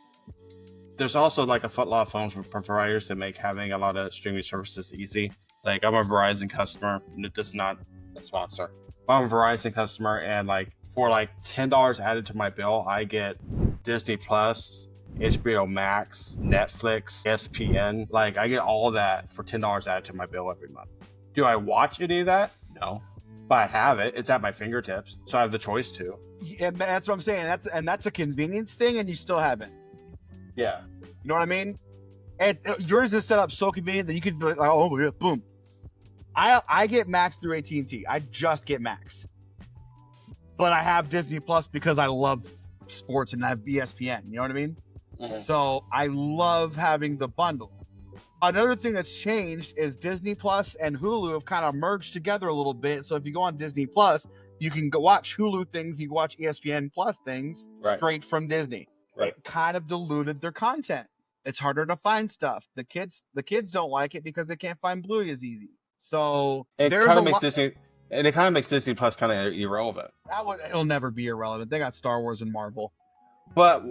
Speaker 1: there's also a lot of phones for providers that make having a lot of streaming services easy. I'm a Verizon customer. This is not a sponsor. But I'm a Verizon customer, and for $10 added to my bill, I get Disney Plus, HBO Max, Netflix, ESPN. I get all that for $10 added to my bill every month. Do I watch any of that? No. But I have it. It's at my fingertips. So I have the choice to.
Speaker 2: Yeah, that's what I'm saying. That's a convenience thing, and you still have it.
Speaker 1: Yeah.
Speaker 2: You know what I mean? And yours is set up so convenient that you could be like, oh, yeah, boom. I get Max through AT&T. I just get Max. But I have Disney Plus because I love sports and I have ESPN. You know what I mean? Mm-hmm. So I love having the bundle. Another thing that's changed is Disney Plus and Hulu have kind of merged together a little bit. So if you go on Disney Plus, you can go watch Hulu things, you can watch ESPN Plus things straight from Disney. Right. It kind of diluted their content. It's harder to find stuff. The kids don't like it because they can't find Bluey as easy. So
Speaker 1: it kind of makes Disney Plus kind of irrelevant.
Speaker 2: It'll never be irrelevant. They got Star Wars and Marvel.
Speaker 1: But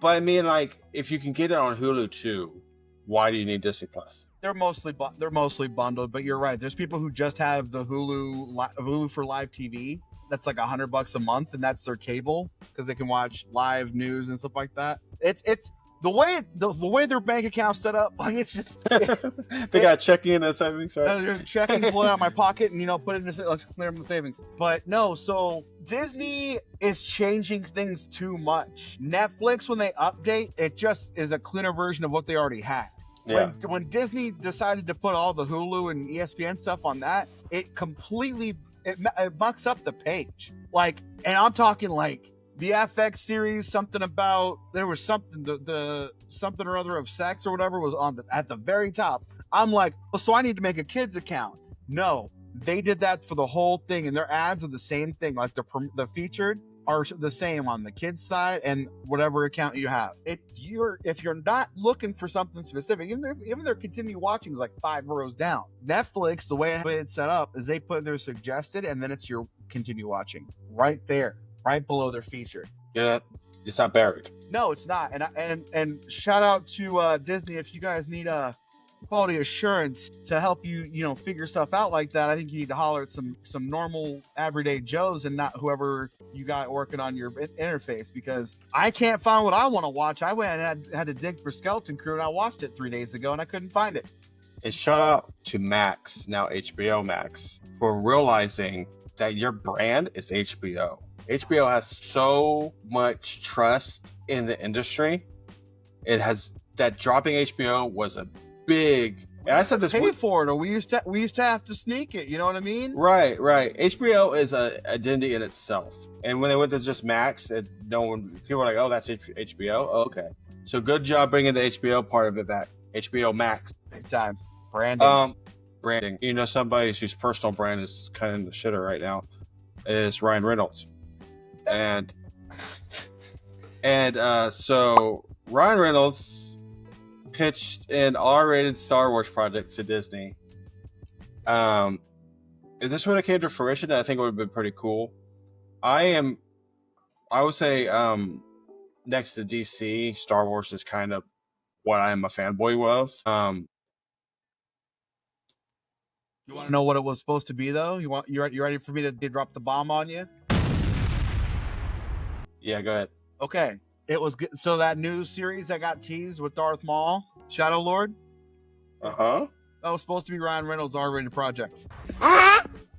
Speaker 1: I mean, if you can get it on Hulu too, why do you need Disney Plus?
Speaker 2: They're mostly bundled, but you're right. There's people who just have the Hulu for live TV. That's $100 a month, and that's their cable because they can watch live news and stuff like that. It's the way their bank account's set up. It's just
Speaker 1: they got checking in as savings. Right?
Speaker 2: Checking, pull it out of my pocket, and put it in the savings. But no, so Disney is changing things too much. Netflix, when they update, it just is a cleaner version of what they already had. Yeah. When Disney decided to put all the Hulu and ESPN stuff on that, it completely it mucks up the page. And I'm talking the FX series, something about there was something the something or other of sex or whatever was at the very top. I'm so I need to make a kids account. No, they did that for the whole thing, and their ads are the same thing. The featured are the same on the kids side and whatever account you have. If you're not looking for something specific, even their continue watching is 5 rows down. Netflix, the way it's set up is they put their suggested and then it's your continue watching right there, right below their featured.
Speaker 1: Yeah, it's not buried.
Speaker 2: No, it's not. And shout out to Disney if you guys need quality assurance to help you figure stuff out like that. I think you need to holler at some normal everyday Joes and not whoever you got working on your interface, because I can't find what I want to watch. I went and had to dig for Skeleton Crew, and I watched it 3 days ago and I couldn't find it.
Speaker 1: And shout out to Max, now HBO Max, for realizing that your brand is HBO. HBO has so much trust in the industry It has that dropping HBO was a big. And I said this.
Speaker 2: Pay for it, or we used to have to sneak it. You know what I mean?
Speaker 1: Right. HBO is a identity in itself, and when they went to just Max, people were like, "Oh, that's HBO." Oh, okay, so good job bringing the HBO part of it back. HBO Max,
Speaker 2: big time branding.
Speaker 1: Branding. You know, somebody whose personal brand is kind of in the shitter right now is Ryan Reynolds, and so Ryan Reynolds pitched an R-rated Star Wars project to Disney. If this would have came to fruition, I think it would have been pretty cool. I would say next to DC, Star Wars is kind of what I am a fanboy of.
Speaker 2: You want to know what it was supposed to be, though? You ready for me to drop the bomb on you?
Speaker 1: Yeah, go ahead.
Speaker 2: Okay. It was so that new series that got teased with Darth Maul, Shadow Lord.
Speaker 1: That
Speaker 2: was supposed to be Ryan Reynolds' R-rated project.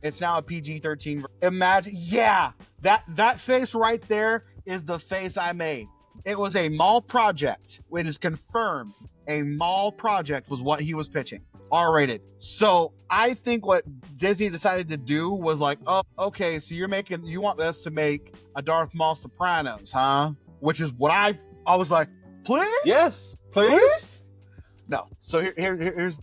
Speaker 2: It's now a PG-13. Imagine, yeah, that face right there is the face I made. It was a Maul project. It is confirmed. A Maul project was what he was pitching. R-rated. So I think what Disney decided to do was like, oh, okay, so you want us to make a Darth Maul Sopranos, huh? Which is what I was like, please?
Speaker 1: Yes, please?
Speaker 2: No. So here's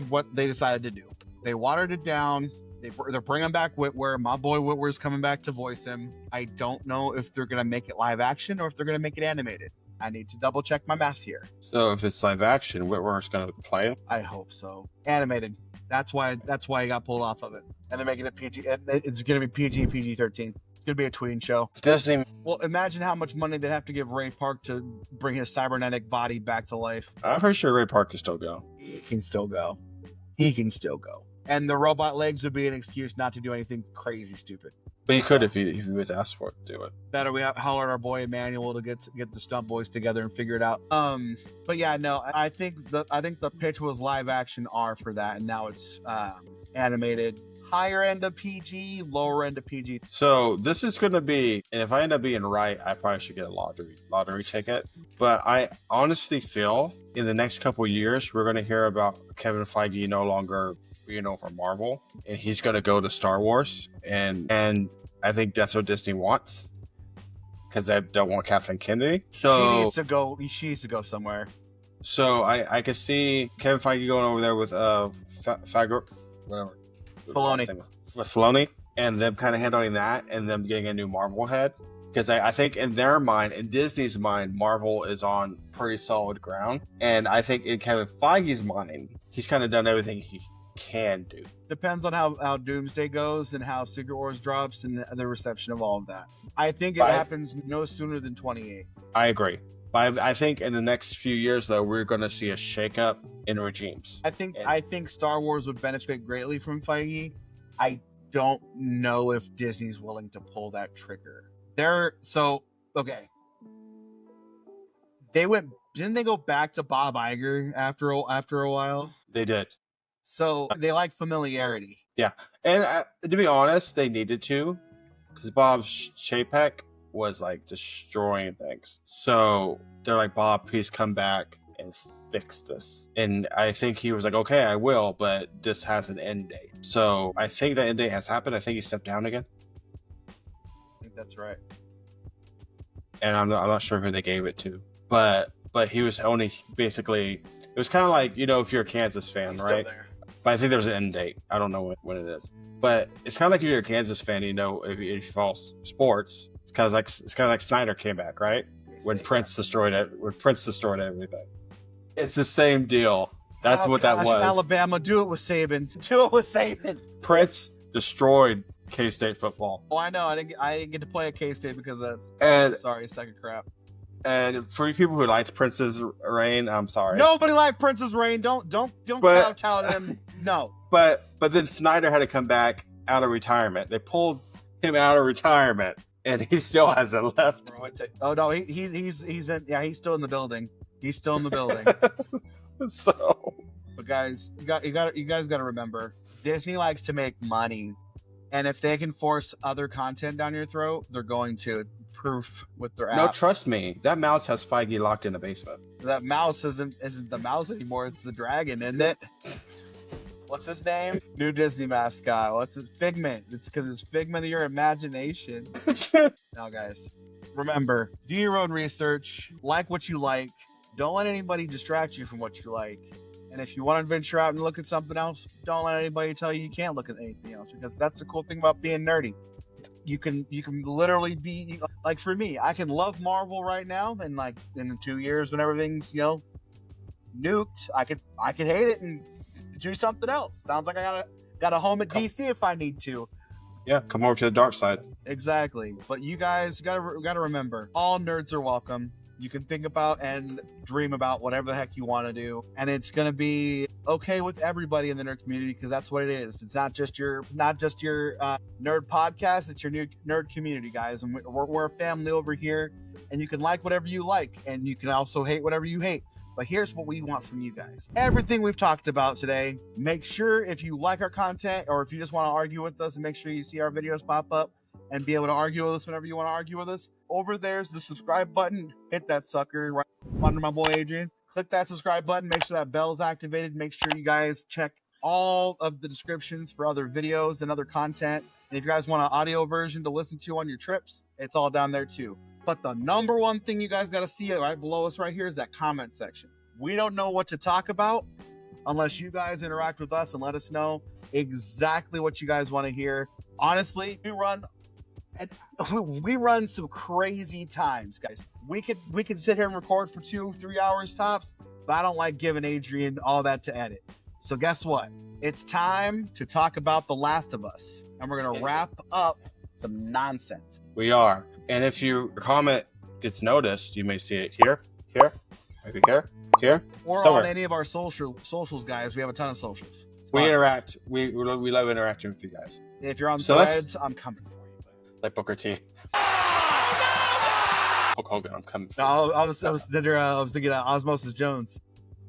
Speaker 2: what they decided to do. They watered it down. They're bringing back Whitwer. My boy Whitwer's coming back to voice him. I don't know if they're going to make it live action or if they're going to make it animated. I need to double check my math here.
Speaker 1: So if it's live action, Whitwer's going to play him?
Speaker 2: I hope so. Animated. That's why he got pulled off of it. And they're making it PG. It's going to be PG-13. It's going to be a tween show.
Speaker 1: Disney.
Speaker 2: Well, imagine how much money they'd have to give Ray Park to bring his cybernetic body back to life.
Speaker 1: I'm pretty sure Ray Park can still go.
Speaker 2: He can still go. And the robot legs would be an excuse not to do anything crazy stupid.
Speaker 1: But he could if he was asked for it to do it.
Speaker 2: Better we holler at our boy Emmanuel to get the stunt boys together and figure it out. But yeah, no, I think the pitch was live action R for that, and now it's animated. Higher end of PG, lower end of PG.
Speaker 1: So this is going to be, and if I end up being right, I probably should get a lottery ticket. But I honestly feel in the next couple of years, we're going to hear about Kevin Feige no longer, for Marvel, and he's going to go to Star Wars, and I think that's what Disney wants because they don't want Kathleen Kennedy. So
Speaker 2: she needs to go somewhere.
Speaker 1: So I could see Kevin Feige going over there with whatever. Filoni, and them kind of handling that, and them getting a new Marvel head, because I think in their mind, in Disney's mind, Marvel is on pretty solid ground, and I think in Kevin Feige's mind, he's kind of done everything he can do.
Speaker 2: Depends on how Doomsday goes and how Secret Wars drops and the reception of all of that. I think it happens no sooner than 28.
Speaker 1: I agree. But I think in the next few years, though, we're going to see a shakeup in regimes.
Speaker 2: I think Star Wars would benefit greatly from Feige. I don't know if Disney's willing to pull that trigger. Okay. Didn't they go back to Bob Iger after a while?
Speaker 1: They did.
Speaker 2: So they like familiarity.
Speaker 1: Yeah. And to be honest, they needed to, because Bob Chapek was like destroying things. So they're like, Bob, please come back and fix this. And I think he was like, okay, I will, but this has an end date. So I think that end date has happened. I think he stepped down again.
Speaker 2: I think that's right.
Speaker 1: And I'm not sure who they gave it to, but he was only basically, it was kind of like, if you're a Kansas fan,
Speaker 2: He's
Speaker 1: right?
Speaker 2: Still there.
Speaker 1: But I think there's an end date. I don't know when it is, but it's kind of like if you're a Kansas fan, if you follow sports, it's kind of like Snyder came back, right? When Prince destroyed everything. It's the same deal. That's what that was.
Speaker 2: Alabama, do it with Saban.
Speaker 1: Prince destroyed K-State football.
Speaker 2: Oh, I know. I didn't get to play at K-State because that's. Sorry, it's like a crap.
Speaker 1: And for you people who liked Prince's reign, I'm sorry.
Speaker 2: Nobody liked Prince's reign. Don't kowtow to him. No.
Speaker 1: But then Snyder had to come back out of retirement. They pulled him out of retirement, and he still hasn't left.
Speaker 2: Oh no, he's in. Yeah, he's still in the building. He's still in the building.
Speaker 1: So,
Speaker 2: but guys, you guys got to remember, Disney likes to make money, and if they can force other content down your throat, they're going to. proof with their
Speaker 1: No,
Speaker 2: app.
Speaker 1: trust me. That mouse has Feige locked in a basement.
Speaker 2: That mouse isn't the mouse anymore. It's the dragon, isn't it? What's his name? New Disney mascot. What's it? Figment. It's because it's figment of your imagination. Now, guys, remember, do your own research. Like what you like. Don't let anybody distract you from what you like. And if you want to venture out and look at something else, don't let anybody tell you can't look at anything else, because that's the cool thing about being nerdy. You can literally be like, for me, I can love Marvel right now, and like in 2 years when everything's nuked, I could hate it and do something else. Sounds like I got a home at DC if I need to.
Speaker 1: Yeah, come over to the dark side.
Speaker 2: Exactly. But you guys gotta remember, all nerds are welcome. You can think about and dream about whatever the heck you want to do, and it's gonna be okay with everybody in the nerd community, because that's what it is. It's not just your nerd podcast. It's your new nerd community, guys, and we're a family over here. And you can like whatever you like, and you can also hate whatever you hate. But here's what we want from you guys. Everything we've talked about today, make sure if you like our content, or if you just want to argue with us, and make sure you see our videos pop up and be able to argue with us whenever you want to argue with us. Over there's the subscribe button. Hit that sucker right under my boy Adrian. Click that subscribe button. Make sure that bell's activated. Make sure you guys check all of the descriptions for other videos and other content. And if you guys want an audio version to listen to on your trips, it's all down there too. But the number one thing you guys got to see right below us right here is that comment section. We don't know what to talk about unless you guys interact with us and let us know exactly what you guys want to hear. Honestly, we run some crazy times, guys. We could sit here and record for 2-3 hours tops, but I don't like giving Adrian all that to edit. So guess what? It's time to talk about The Last of Us, and we're gonna wrap up some nonsense.
Speaker 1: We are. And if your comment gets noticed, you may see it here, maybe here.
Speaker 2: Or
Speaker 1: somewhere.
Speaker 2: on any of our socials, guys. We have a ton of socials.
Speaker 1: We interact. We love interacting with you guys.
Speaker 2: If you're on
Speaker 1: So
Speaker 2: Threads, I'm coming for you.
Speaker 1: Like Booker T. Hulk Hogan, I'm coming for you.
Speaker 2: No, I was thinking Osmosis Jones.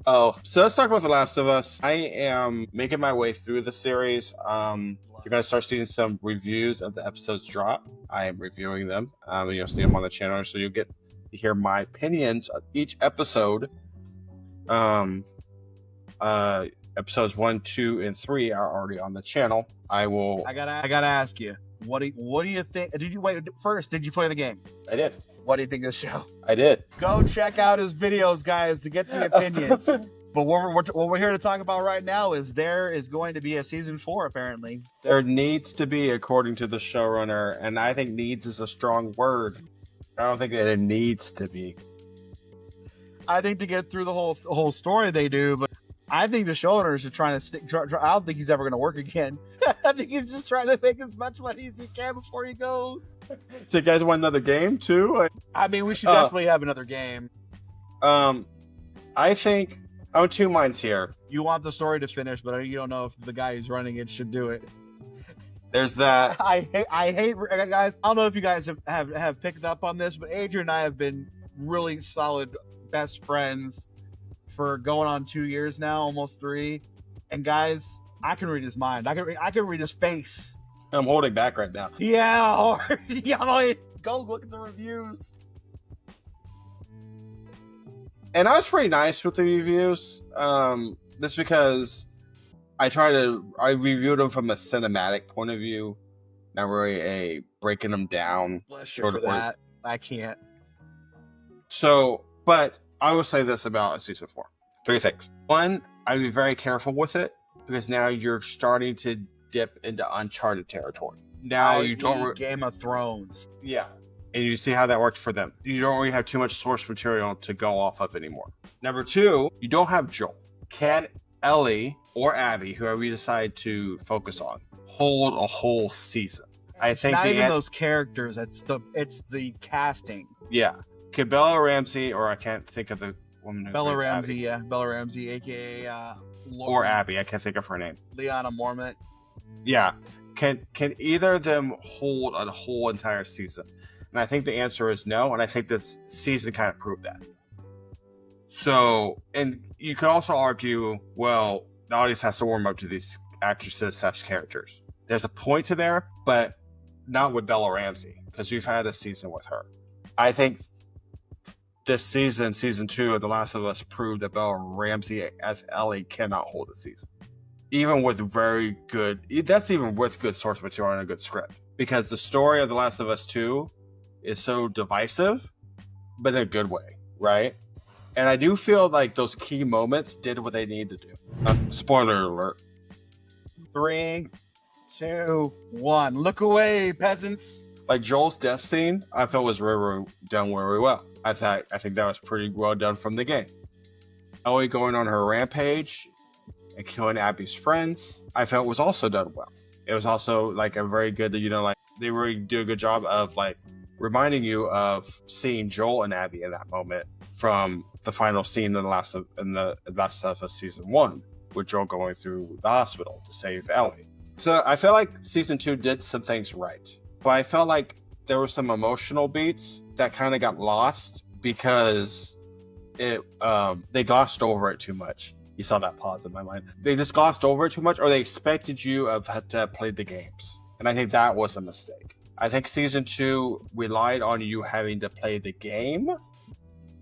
Speaker 1: Oh, so let's talk about The Last of Us. I am making my way through the series. You're going to start seeing some reviews of the episodes drop. I am reviewing them. You'll see them on the channel, so you'll get to hear my opinions of each episode. Episodes 1, 2, and 3 are already on the channel. I
Speaker 2: gotta ask you, what do you think? Did you play the game?
Speaker 1: I did.
Speaker 2: What do you think of the show?
Speaker 1: I did.
Speaker 2: Go check out his videos, guys, to get the opinions. But what we're here to talk about right now is there is going to be a season 4, apparently.
Speaker 1: There needs to be, according to the showrunner, and I think needs is a strong word. I don't think that it needs to be.
Speaker 2: I think to get through the whole story they do, but I think the showrunner is just trying to stick. I don't think he's ever going to work again. I think he's just trying to make as much money as he can before he goes.
Speaker 1: So you guys want another game too?
Speaker 2: I mean, we should definitely have another game.
Speaker 1: I think I'm two minds here.
Speaker 2: You want the story to finish, but you don't know if the guy who's running it should do it.
Speaker 1: There's that.
Speaker 2: I hate guys. I don't know if you guys have picked up on this, but Adrian and I have been really solid best friends for going on 2 years now, almost 3. And guys, I can read his mind. I can read his face.
Speaker 1: I'm holding back right now.
Speaker 2: Yeah, or go look at the reviews.
Speaker 1: And I was pretty nice with the reviews, just because I reviewed them from a cinematic point of view, not really a breaking them down.
Speaker 2: Bless you for that. I can't.
Speaker 1: So, but I will say this about season 4. 3 things. 1, I'd be very careful with it, because now you're starting to dip into uncharted territory. Now you don't
Speaker 2: Game of Thrones.
Speaker 1: Yeah. And you see how that works for them. You don't really have too much source material to go off of anymore. Number 2, you don't have Joel. Can Ellie or Abby, whoever you decide to focus on, hold a whole season? I think
Speaker 2: not even those characters. It's the casting.
Speaker 1: Yeah. Can Bella Ramsey, or I can't think of the woman who
Speaker 2: Bella
Speaker 1: plays
Speaker 2: Ramsey,
Speaker 1: Abby.
Speaker 2: Yeah, Bella Ramsey, aka
Speaker 1: or Abby, I can't think of her name.
Speaker 2: Lyanna Mormont.
Speaker 1: Yeah. Can either of them hold a whole entire season? And I think the answer is no, and I think this season kind of proved that. So, and you could also argue, well, the audience has to warm up to these actresses / characters. There's a point to there, but not with Bella Ramsey. because we've had a season with her. I think this season, season 2 of The Last of Us, proved that Bella Ramsey as Ellie cannot hold a season. Even with very good, that's even with good source material and a good script. Because the story of The Last of Us 2 is so divisive, but in a good way, right? And I do feel like those key moments did what they needed to do. Spoiler alert.
Speaker 2: 3, 2, 1. Look away, peasants.
Speaker 1: Like Joel's death scene, I felt was really done very well. I think that was pretty well done from the game. Ellie going on her rampage and killing Abby's friends, I felt was also done well. It was also like a very good, like they really do a good job of like reminding you of seeing Joel and Abby in that moment from the final scene in the Last of Us season 1, with Joel going through the hospital to save Ellie. So I felt like season 2 did some things right, but I felt like there were some emotional beats that kind of got lost because they glossed over it too much. You saw that pause in my mind. They just glossed over it too much, or they expected you to have played the games. And I think that was a mistake. I think season 2 relied on you having to play the game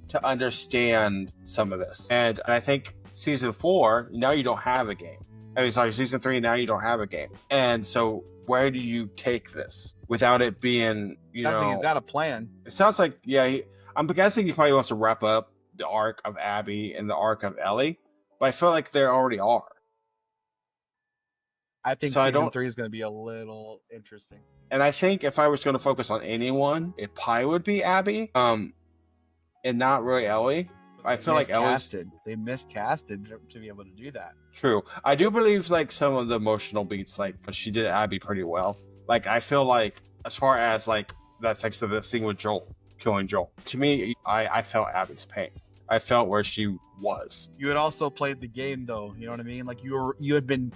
Speaker 1: to understand some of this. And I think season 4, now you don't have a game. Season 3, now you don't have a game. And so where do you take this without it being,
Speaker 2: Sounds like he's got a plan.
Speaker 1: It sounds like, I'm guessing he probably wants to wrap up the arc of Abby and the arc of Ellie, but I feel like they already are.
Speaker 2: I think season 3 is going to be a little interesting.
Speaker 1: And I think if I was going to focus on anyone, it probably would be Abby, and not really Ellie. I feel like
Speaker 2: they miscasted to be able to do that.
Speaker 1: True. I do believe like some of the emotional beats, like she did Abby pretty well. Like I feel like as far as like that's like the scene with Joel killing Joel. To me, I felt Abby's pain. I felt where she was.
Speaker 2: You had also played the game though. You know what I mean? Like you had been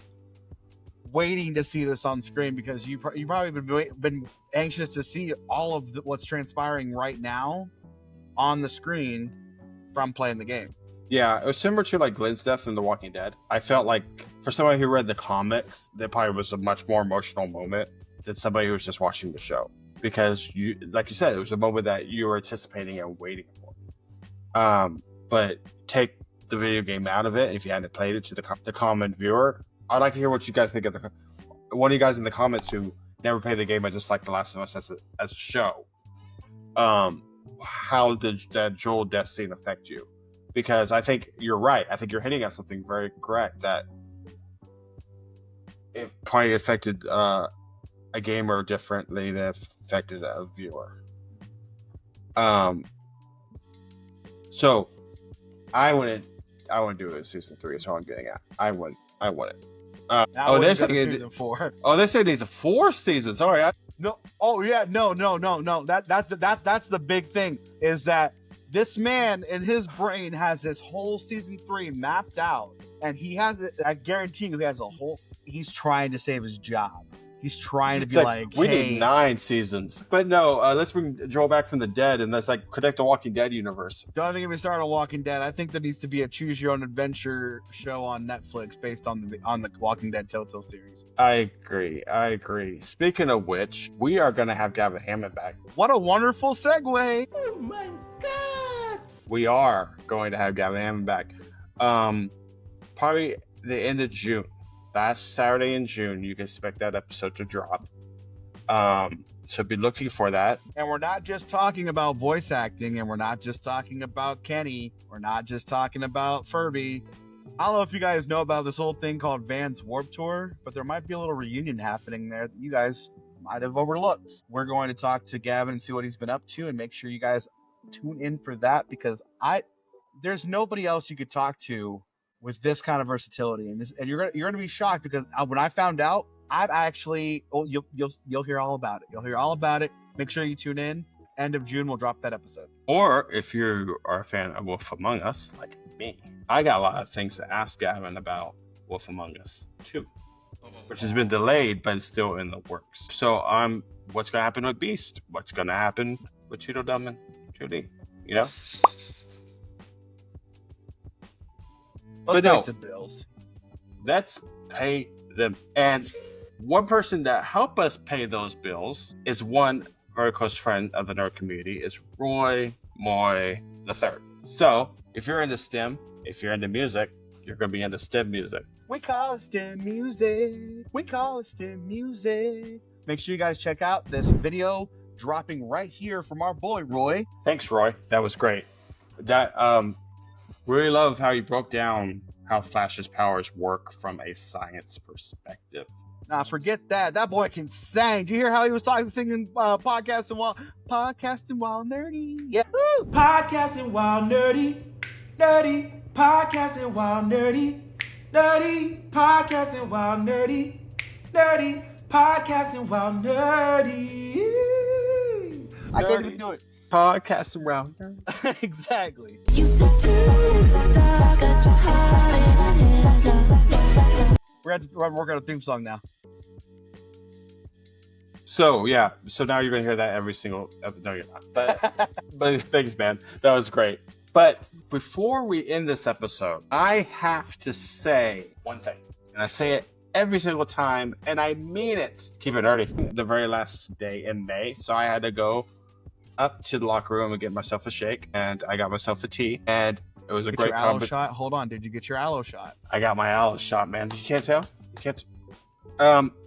Speaker 2: waiting to see this on screen because you probably been anxious to see all of what's transpiring right now on the screen from playing the game.
Speaker 1: Yeah, it was similar to like Glenn's death in The Walking Dead. I felt like for somebody who read the comics, that probably was a much more emotional moment than somebody who was just watching the show. Because you, like you said, it was a moment that you were anticipating and waiting for. But take the video game out of it, and if you hadn't played it, to the common viewer, I'd like to hear what you guys think of one of you guys in the comments who never played the game, I just like The Last of Us as a show. How did that Joel death scene affect you? Because I think you're right. I think you're hitting on something very correct, that it probably affected a gamer differently than it affected a viewer. So I wouldn't do it in season 3. Is what I'm getting at. I wouldn't.
Speaker 2: They're saying season 4.
Speaker 1: Oh, they're saying it's 4 seasons. Sorry.
Speaker 2: No. Oh yeah. No. That's the big thing, is that this man in his brain has this whole season 3 mapped out, and he has it. I guarantee you, he has he's trying to save his job. He's trying to be like,
Speaker 1: we need 9 seasons. But no, let's bring Joel back from the dead, and let's like connect the Walking Dead universe.
Speaker 2: Don't even get me started on Walking Dead. I think there needs to be a choose your own adventure show on Netflix based on the Walking Dead Telltale series.
Speaker 1: I agree. Speaking of which, we are going to have Gavin Hammond back.
Speaker 2: What a wonderful segue.
Speaker 3: Oh my god!
Speaker 1: We are going to have Gavin Hammond back. Probably the end of June. Last Saturday in June, you can expect that episode to drop. So be looking for that.
Speaker 2: And we're not just talking about voice acting, and we're not just talking about Kenny. We're not just talking about Furby. I don't know if you guys know about this whole thing called Van's Warped Tour, but there might be a little reunion happening there that you guys might have overlooked. We're going to talk to Gavin and see what he's been up to, and make sure you guys tune in for that, because there's nobody else you could talk to with this kind of versatility, and you're gonna be shocked, because when I found out, I've actually you'll hear all about it. You'll hear all about it. Make sure you tune in. End of June, we'll drop that episode.
Speaker 1: Or if you are a fan of Wolf Among Us, like me, I got a lot of things to ask Gavin about Wolf Among Us 2, which has been delayed, but it's still in the works. So what's gonna happen with Beast? What's gonna happen with Cheeto and Judy? You know.
Speaker 2: Let's pay some bills.
Speaker 1: Let's pay them. And one person that helped us pay those bills is one very close friend of the nerd community, is Roy Moy III. So, if you're into STEM, if you're into music, you're going to be into STEM music.
Speaker 2: We call it STEM music. We call it STEM music. Make sure you guys check out this video dropping right here from our boy, Roy.
Speaker 1: Thanks, Roy. That was great. That, really love how you broke down how Flash's powers work from a science perspective.
Speaker 2: Nah, forget that. That boy can sing. Did you hear how he was singing, podcasting while nerdy? Yeah. Woo!
Speaker 3: Podcasting while nerdy, nerdy. Podcasting while nerdy, nerdy. Podcasting while nerdy, nerdy. Podcasting while nerdy.
Speaker 2: I can't even do it.
Speaker 1: Podcast around.
Speaker 2: Exactly.
Speaker 5: You said to the star, got your heart in a
Speaker 2: We're working on a theme song now.
Speaker 1: So yeah, so now you're gonna hear that every single episode. No, you're not. But thanks, man. That was great. But before we end this episode, I have to say one thing, and I say it every single time, and I mean it. Keep it nerdy. The very last day in May, so I had to go up to the locker room and get myself a shake, and I got myself a tea, and it was a
Speaker 2: Get
Speaker 1: great
Speaker 2: your aloe shot. Hold on. Did you get your aloe shot?
Speaker 1: I got my aloe shot, man. You can't tell. You can't.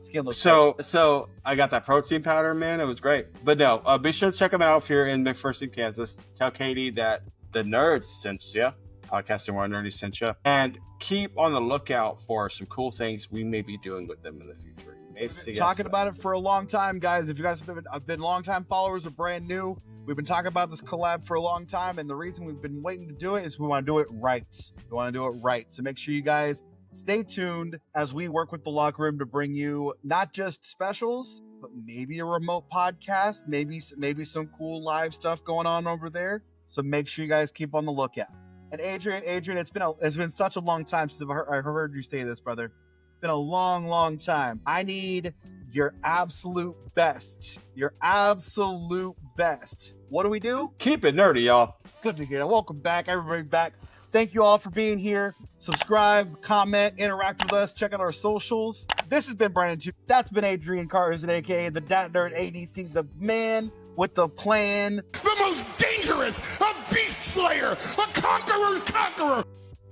Speaker 2: Skin looks
Speaker 1: So I got that protein powder, man. It was great. But no, be sure to check them out if you're in McPherson, Kansas. Tell Katie that the nerds sent you. Podcasting While Nerdy sent you. And keep on the lookout for some cool things we may be doing with them in the future.
Speaker 2: We've been talking about it for a long time, guys. If you guys have been long-time followers or brand new, we've been talking about this collab for a long time, and the reason we've been waiting to do it is we want to do it right. We want to do it right. So make sure you guys stay tuned as we work with the locker room to bring you not just specials, but maybe a remote podcast, maybe some cool live stuff going on over there. So make sure you guys keep on the lookout. And Adrian, it's been such a long time since I heard you say this, brother. It's been a long time. I need your absolute best. Your absolute best. What do we do?
Speaker 1: Keep it nerdy, y'all.
Speaker 2: Good to hear. Welcome back, everybody back. Thank you all for being here. Subscribe, comment, interact with us. Check out our socials. This has been Brandon 2. That's been Adrian Carson, aka the Dat Nerd ADC, the man with the plan.
Speaker 4: The most dangerous, a beast slayer, a conqueror's conqueror.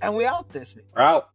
Speaker 2: And we out this week.
Speaker 1: We're out.